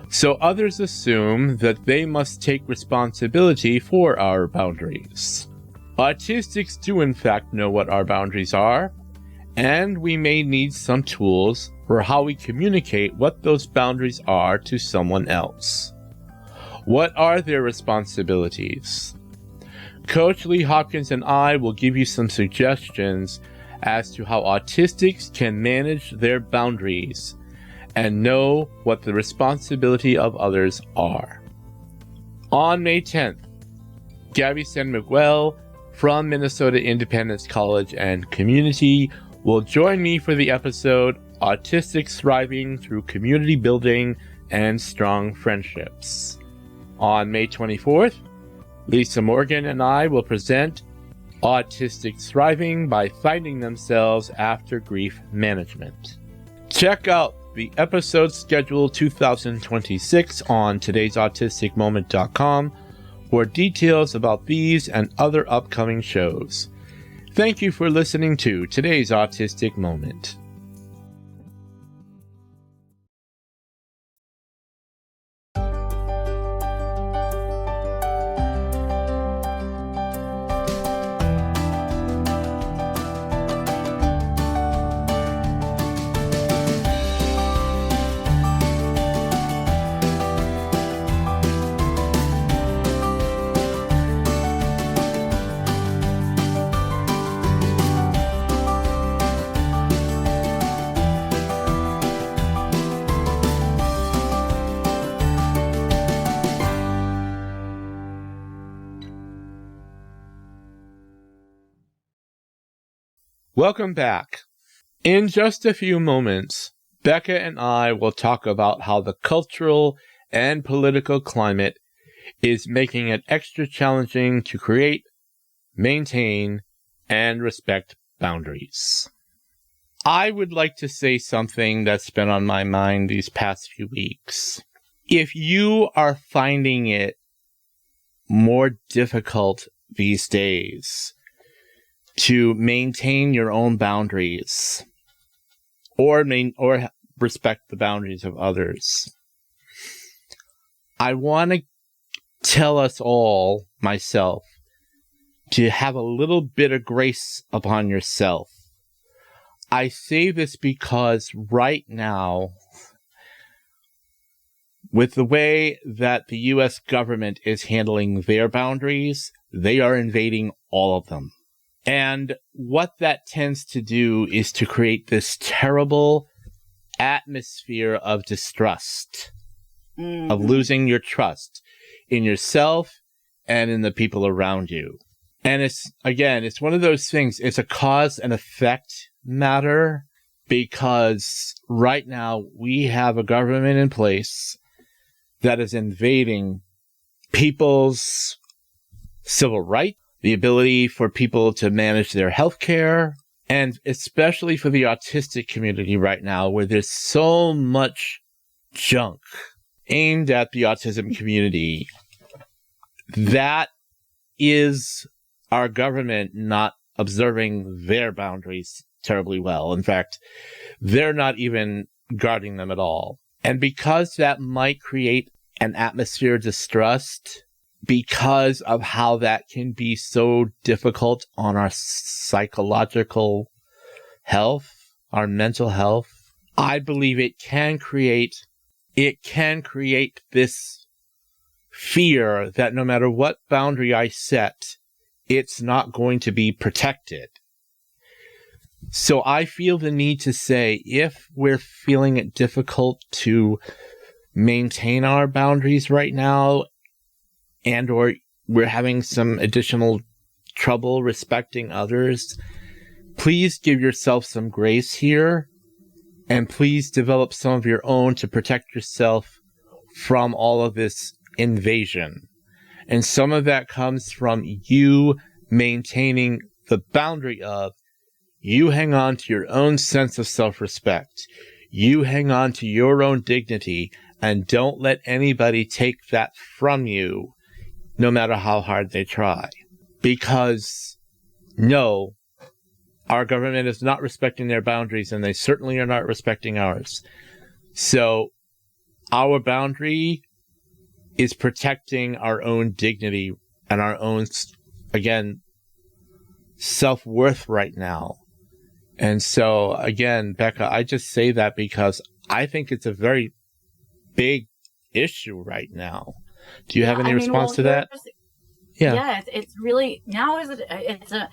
so others assume that they must take responsibility for our boundaries. Autistics do in fact know what our boundaries are, and we may need some tools for how we communicate what those boundaries are to someone else. What are their responsibilities? Coach Lee Hopkins and I will give you some suggestions as to how autistics can manage their boundaries and know what the responsibility of others are. On May 10th, Gabby San Miguel from Minnesota Independence College and Community will join me for the episode Autistics Thriving Through Community Building and Strong Friendships. On May 24th, Lisa Morgan and I will present Autistics Thriving by Finding Themselves After Grief Management. Check out the episode schedule 2026 on todaysautisticmoment.com for details about these and other upcoming shows. Thank you for listening to Today's Autistic Moment. Welcome back. In just a few moments, Becca and I will talk about how the cultural and political climate is making it extra challenging to create, maintain, and respect boundaries. I would like to say something that's been on my mind these past few weeks. If you are finding it more difficult these days to maintain your own boundaries or respect the boundaries of others, I want to tell us all, myself, to have a little bit of grace upon yourself. I say this because right now, with the way that the U.S. government is handling their boundaries, they are invading all of them. And what that tends to do is to create this terrible atmosphere of distrust, of losing your trust in yourself and in the people around you. And it's one of those things, it's a cause and effect matter, because right now we have a government in place that is invading people's civil rights, the ability for people to manage their health care, and especially for the autistic community right now, where there's so much junk aimed at the autism community. That is our government not observing their boundaries terribly well. In fact, they're not even guarding them at all. And because that might create an atmosphere of distrust, because of how that can be so difficult on our psychological health, our mental health, I believe it can create this fear that no matter what boundary I set, it's not going to be protected. So I feel the need to say, if we're feeling it difficult to maintain our boundaries right now, and or we're having some additional trouble respecting others, please give yourself some grace here, and please develop some of your own to protect yourself from all of this invasion. And some of that comes from you maintaining the boundary of, you hang on to your own sense of self-respect. You hang on to your own dignity, and don't let anybody take that from you, no matter how hard they try. Because, no, our government is not respecting their boundaries, and they certainly are not respecting ours. So, our boundary is protecting our own dignity and our own, again, self-worth right now. And so, again, Becca, I just say that because I think it's a very big issue right now. Do you have any response to that? Yeah, it's really, now it's a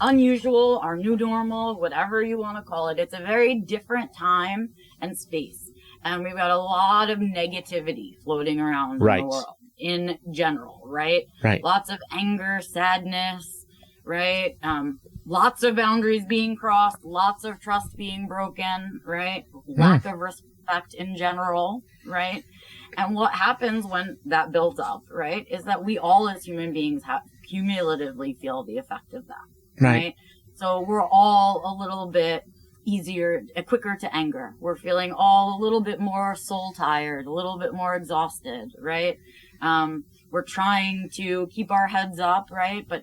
unusual, our new normal, whatever you want to call it. It's a very different time and space. And we've got a lot of negativity floating around in the world in general, right? Right. Lots of anger, sadness, right? Lots of boundaries being crossed, lots of trust being broken, right? Lack of respect in general, right? And what happens when that builds up, right, is that we all as human beings cumulatively feel the effect of that, right? So we're all a little bit quicker to anger. We're feeling all a little bit more soul tired, a little bit more exhausted, right? We're trying to keep our heads up, right? But,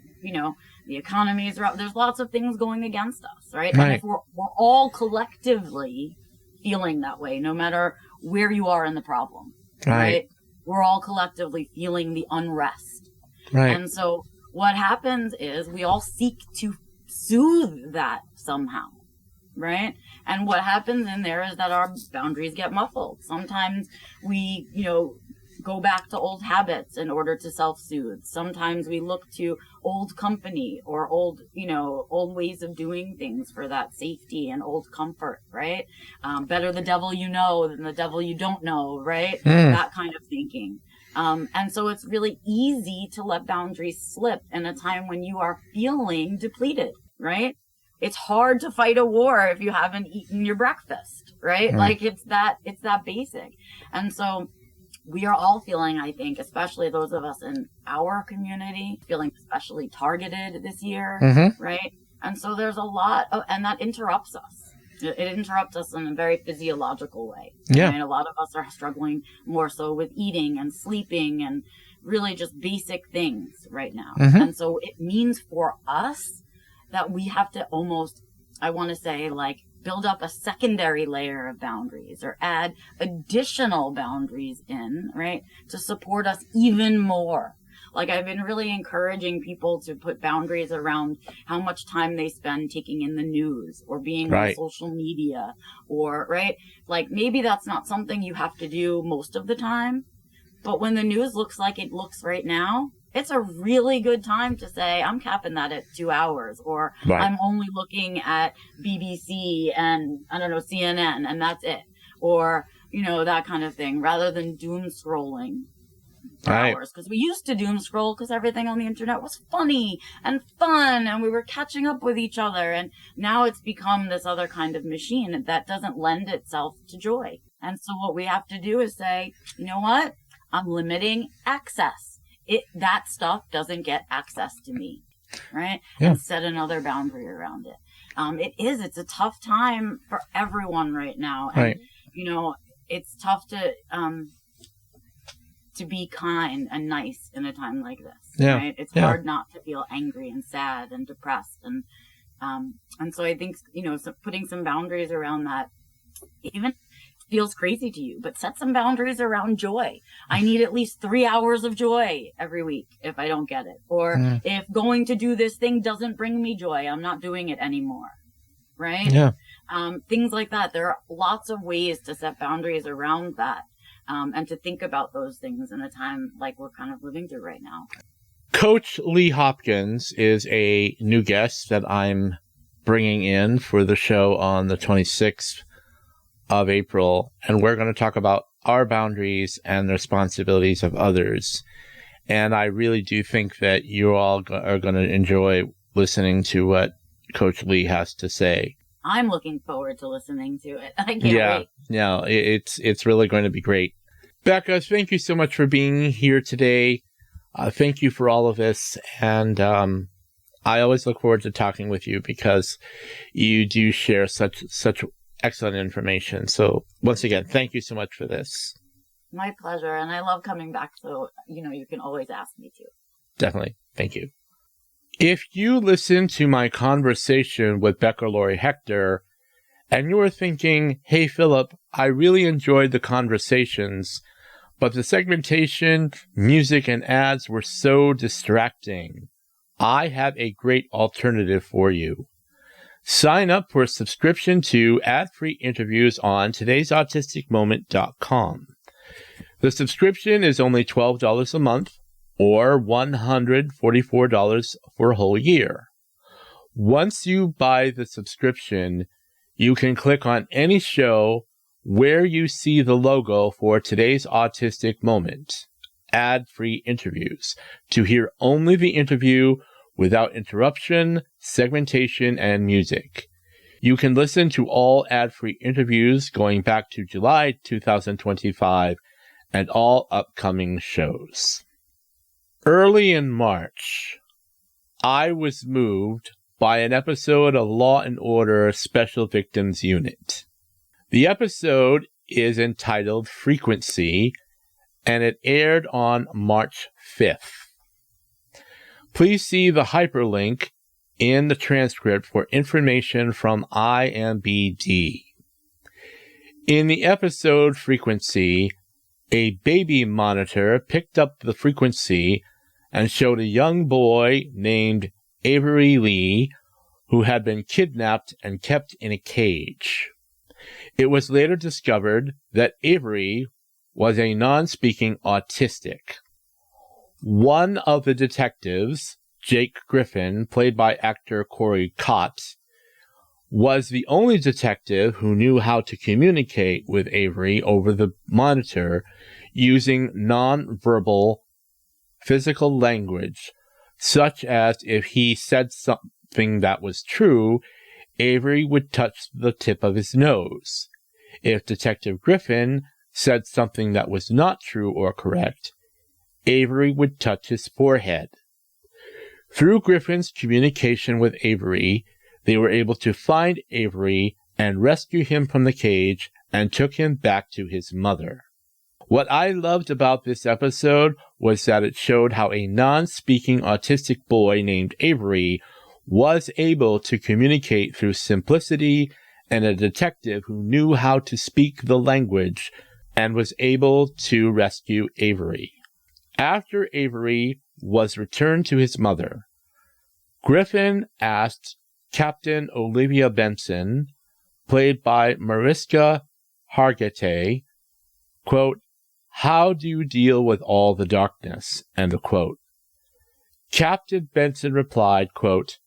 the economy is rough. There's lots of things going against us, right? And if we're all collectively feeling that way, no matter where you are in the problem, right? We're all collectively feeling the unrest. And so what happens is we all seek to soothe that somehow, right? And what happens in there is that our boundaries get muffled. Sometimes we, go back to old habits in order to self-soothe. Sometimes we look to old company or old ways of doing things for that safety and old comfort, right? Better the devil you know than the devil you don't know, right? That kind of thinking. And so it's really easy to let boundaries slip in a time when you are feeling depleted, right? it's hard to fight a war if you haven't eaten your breakfast, right? Like it's that basic. And so we are all feeling, I think, especially those of us in our community, feeling especially targeted this year, right? And so there's a lot of, and that interrupts us. It interrupts us in a very physiological way. Yeah. Right? A lot of us are struggling more so with eating and sleeping and really just basic things right now. And so it means for us that we have to almost, I want to say, like, build up a secondary layer of boundaries or add additional boundaries in, right, to support us even more. Like, I've been really encouraging people to put boundaries around how much time they spend taking in the news or being on social media, or, right, like, maybe that's not something you have to do most of the time, but when the news looks like it looks right now, it's a really good time to say, I'm capping that at 2 hours, or I'm only looking at BBC and, I don't know, CNN, and that's it. Or, you know, that kind of thing, rather than doom scrolling for hours. Because we used to doom scroll because everything on the internet was funny and fun, and we were catching up with each other. And now it's become this other kind of machine that doesn't lend itself to joy. And so what we have to do is say, you know what? I'm limiting access. That stuff doesn't get access to me, right? And set another boundary around it. It's a tough time for everyone right now. And, you know, it's tough to be kind and nice in a time like this, right? It's hard not to feel angry and sad and depressed. And so I think, you know, so putting some boundaries around that, even feels crazy to you, but set some boundaries around joy. I need at least 3 hours of joy every week if I don't get it. Or if going to do this thing doesn't bring me joy, I'm not doing it anymore. Right? Yeah. Things like that. There are lots of ways to set boundaries around that, and to think about those things in a time like we're kind of living through right now. Coach Lee Hopkins is a new guest that I'm bringing in for the show on the 26th of April, and we're going to talk about our boundaries and the responsibilities of others. And I really do think that you all are going to enjoy listening to what Coach Lee has to say. I'm looking forward to listening to it. I can't wait. Yeah, it's really going to be great. Becca, thank you so much for being here today. Thank you for all of this. And I always look forward to talking with you because you do share such excellent information. So once again, thank you so much for this. My pleasure. And I love coming back. So, you know, you can always ask me to. Definitely. Thank you. If you listen to my conversation with Becca Lory Hector and you are thinking, hey, Philip, I really enjoyed the conversations, but the segmentation, music, and ads were so distracting, I have a great alternative for you. Sign up for a subscription to ad-free interviews on todaysautisticmoment.com. The subscription is only $12 a month or $144 for a whole year. Once you buy the subscription, you can click on any show where you see the logo for Today's Autistic Moment, ad-free interviews, to hear only the interview without interruption, segmentation, and music. You can listen to all ad-free interviews going back to July 2025 and all upcoming shows. Early in March, I was moved by an episode of Law and Order Special Victims Unit. The episode is entitled Frequency, and it aired on March 5th. Please see the hyperlink in the transcript for information from IMBD. In the episode Frequency, a baby monitor picked up the frequency and showed a young boy named Avery Lee who had been kidnapped and kept in a cage. It was later discovered that Avery was a non-speaking autistic. One of the detectives, Jake Griffin, played by actor Corey Cox, was the only detective who knew how to communicate with Avery over the monitor using non-verbal physical language, such as if he said something that was true, Avery would touch the tip of his nose. If Detective Griffin said something that was not true or correct, Avery would touch his forehead. Through Griffin's communication with Avery, they were able to find Avery and rescue him from the cage and took him back to his mother. What I loved about this episode was that it showed how a non-speaking autistic boy named Avery was able to communicate through simplicity and a detective who knew how to speak the language and was able to rescue Avery. After Avery was returned to his mother, Griffin asked Captain Olivia Benson, played by Mariska Hargitay, quote, "How do you deal with all the darkness?" End of quote. Captain Benson replied, quote,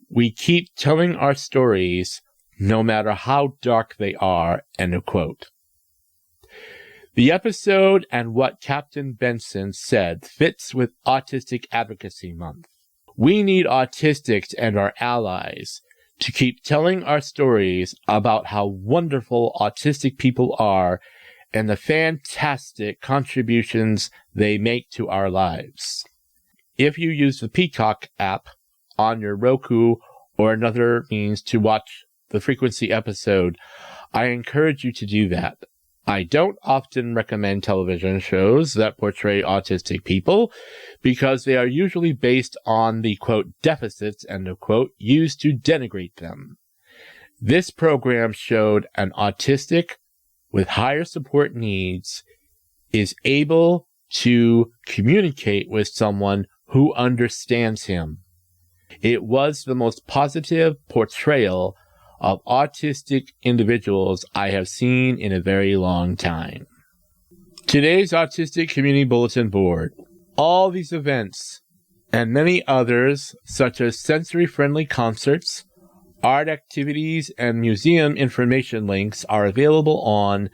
"We keep telling our stories no matter how dark they are." End of quote. The episode and what Captain Benson said fits with Autistic Advocacy Month. We need autistics and our allies to keep telling our stories about how wonderful autistic people are and the fantastic contributions they make to our lives. If you use the Peacock app on your Roku or another means to watch the Frequency episode, I encourage you to do that. I don't often recommend television shows that portray autistic people because they are usually based on the, quote, deficits, end of quote, used to denigrate them. This program showed an autistic with higher support needs is able to communicate with someone who understands him. It was the most positive portrayal of autistic individuals I have seen in a very long time. Today's Autistic Community Bulletin Board. All these events and many others, such as sensory-friendly concerts, art activities, and museum information links are available on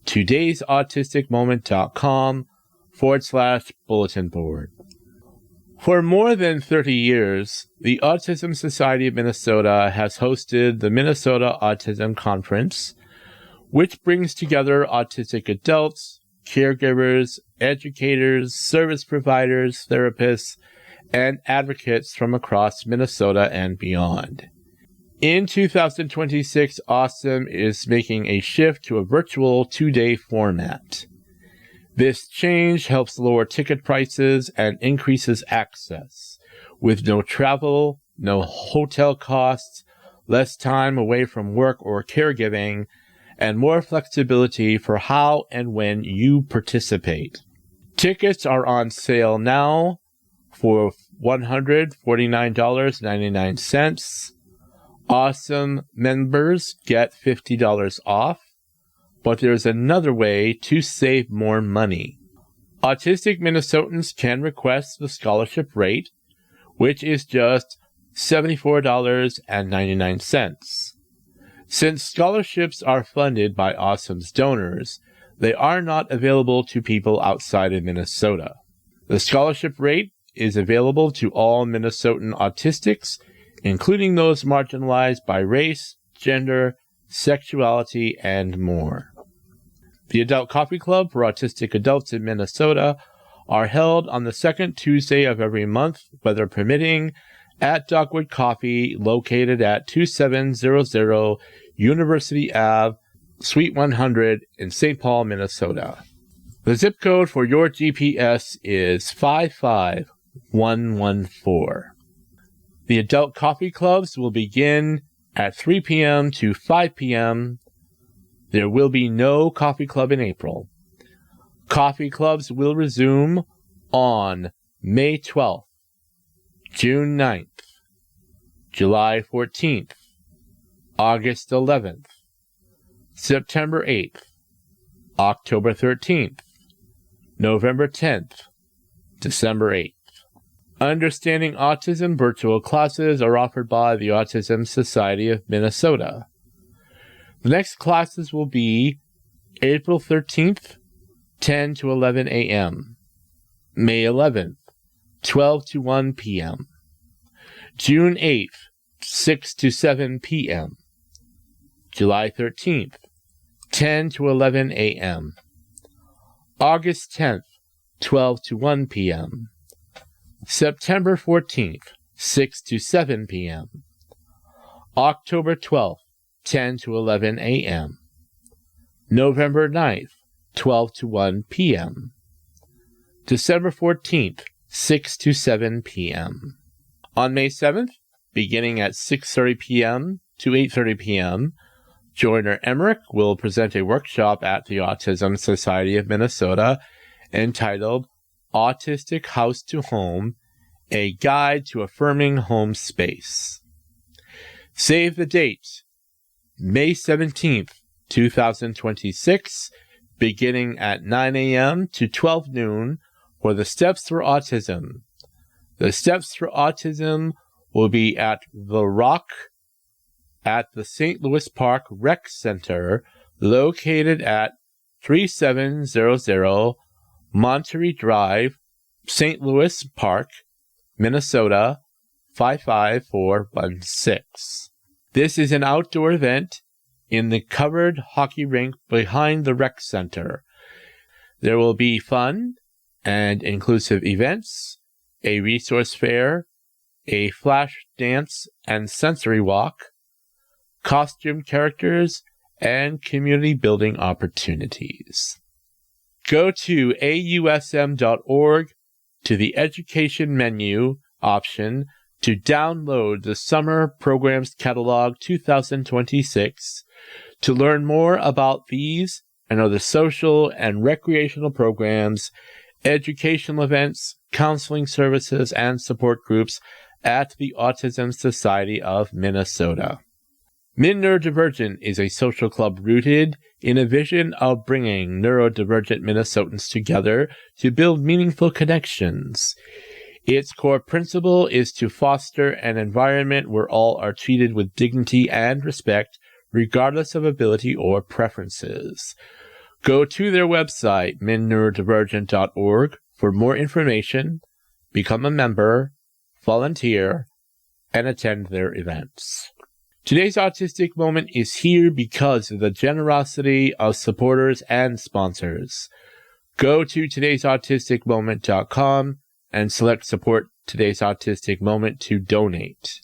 todaysautisticmoment.com/bulletin board. For more than 30 years, the Autism Society of Minnesota has hosted the Minnesota Autism Conference, which brings together autistic adults, caregivers, educators, service providers, therapists, and advocates from across Minnesota and beyond. In 2026, Awesome is making a shift to a virtual 2-day format. This change helps lower ticket prices and increases access, with no travel, no hotel costs, less time away from work or caregiving, and more flexibility for how and when you participate. Tickets are on sale now for $149.99. Awesome members get $50 off. But there's another way to save more money. Autistic Minnesotans can request the scholarship rate, which is just $74.99. Since scholarships are funded by Awesome's donors, they are not available to people outside of Minnesota. The scholarship rate is available to all Minnesotan autistics, including those marginalized by race, gender, sexuality, and more. The Adult Coffee Club for autistic adults in Minnesota are held on the second Tuesday of every month, weather permitting, at Dogwood Coffee, located at 2700 University Ave, Suite 100 in St. Paul, Minnesota. The zip code for your GPS is 55114. The Adult Coffee Clubs will begin at 3 p.m. to 5 p.m. There will be no coffee club in April. Coffee clubs will resume on May 12th, June 9th, July 14th, August 11th, September 8th, October 13th, November 10th, December 8th. Understanding Autism virtual classes are offered by the Autism Society of Minnesota. The next classes will be April 13th, 10 to 11 a.m., May 11th, 12 to 1 p.m., June 8th, 6 to 7 p.m. July 13th, 10 to 11 a.m. August 10th, 12 to 1 p.m. September 14th, 6 to 7 p.m. October 12th, 10 to 11 a.m. November 9th, 12 to 1 p.m. December 14th, 6 to 7 p.m. On May 7th, beginning at 6:30 p.m. to 8:30 p.m., Joyner Emmerich will present a workshop at the Autism Society of Minnesota entitled Autistic House to Home, A Guide to Affirming Home Space. Save the date, May 17th, 2026, beginning at 9 a.m. to 12 noon for the Steps for Autism. The Steps for Autism will be at The Rock at the St. Louis Park Rec Center, located at 3700 Monterey Drive, St. Louis Park, Minnesota 55416. This is an outdoor event in the covered hockey rink behind the rec center. There will be fun and inclusive events, a resource fair, a flash dance and sensory walk, costume characters, and community building opportunities. Go to ausm.org to the Education menu option to download the Summer Programs Catalog 2026 to learn more about these and other social and recreational programs, educational events, counseling services, and support groups at the Autism Society of Minnesota. Min Neurodivergent is a social club rooted in a vision of bringing neurodivergent Minnesotans together to build meaningful connections. Its core principle is to foster an environment where all are treated with dignity and respect, regardless of ability or preferences. Go to their website, minneurodivergent.org, for more information, become a member, volunteer, and attend their events. Today's Autistic Moment is here because of the generosity of supporters and sponsors. Go to today'sautisticmoment.com and select Support Today's Autistic Moment to donate.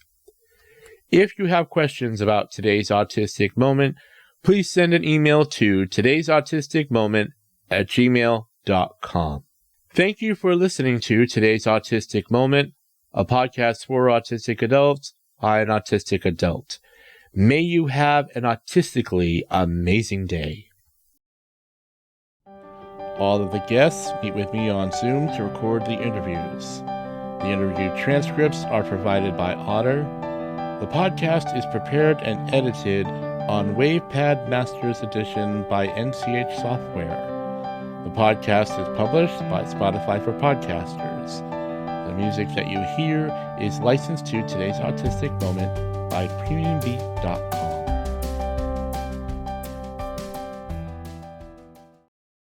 If you have questions about today's Autistic Moment, please send an email to today'sautisticmoment@gmail.com. Thank you for listening to Today's Autistic Moment, a podcast for autistic adults by an autistic adult. May you have an autistically amazing day. All of the guests meet with me on Zoom to record the interviews. The interview transcripts are provided by Otter. The podcast is prepared and edited on WavePad Masters Edition by NCH Software. The podcast is published by Spotify for Podcasters. The music that you hear is licensed to Today's Autistic Moment by PremiumBeat.com.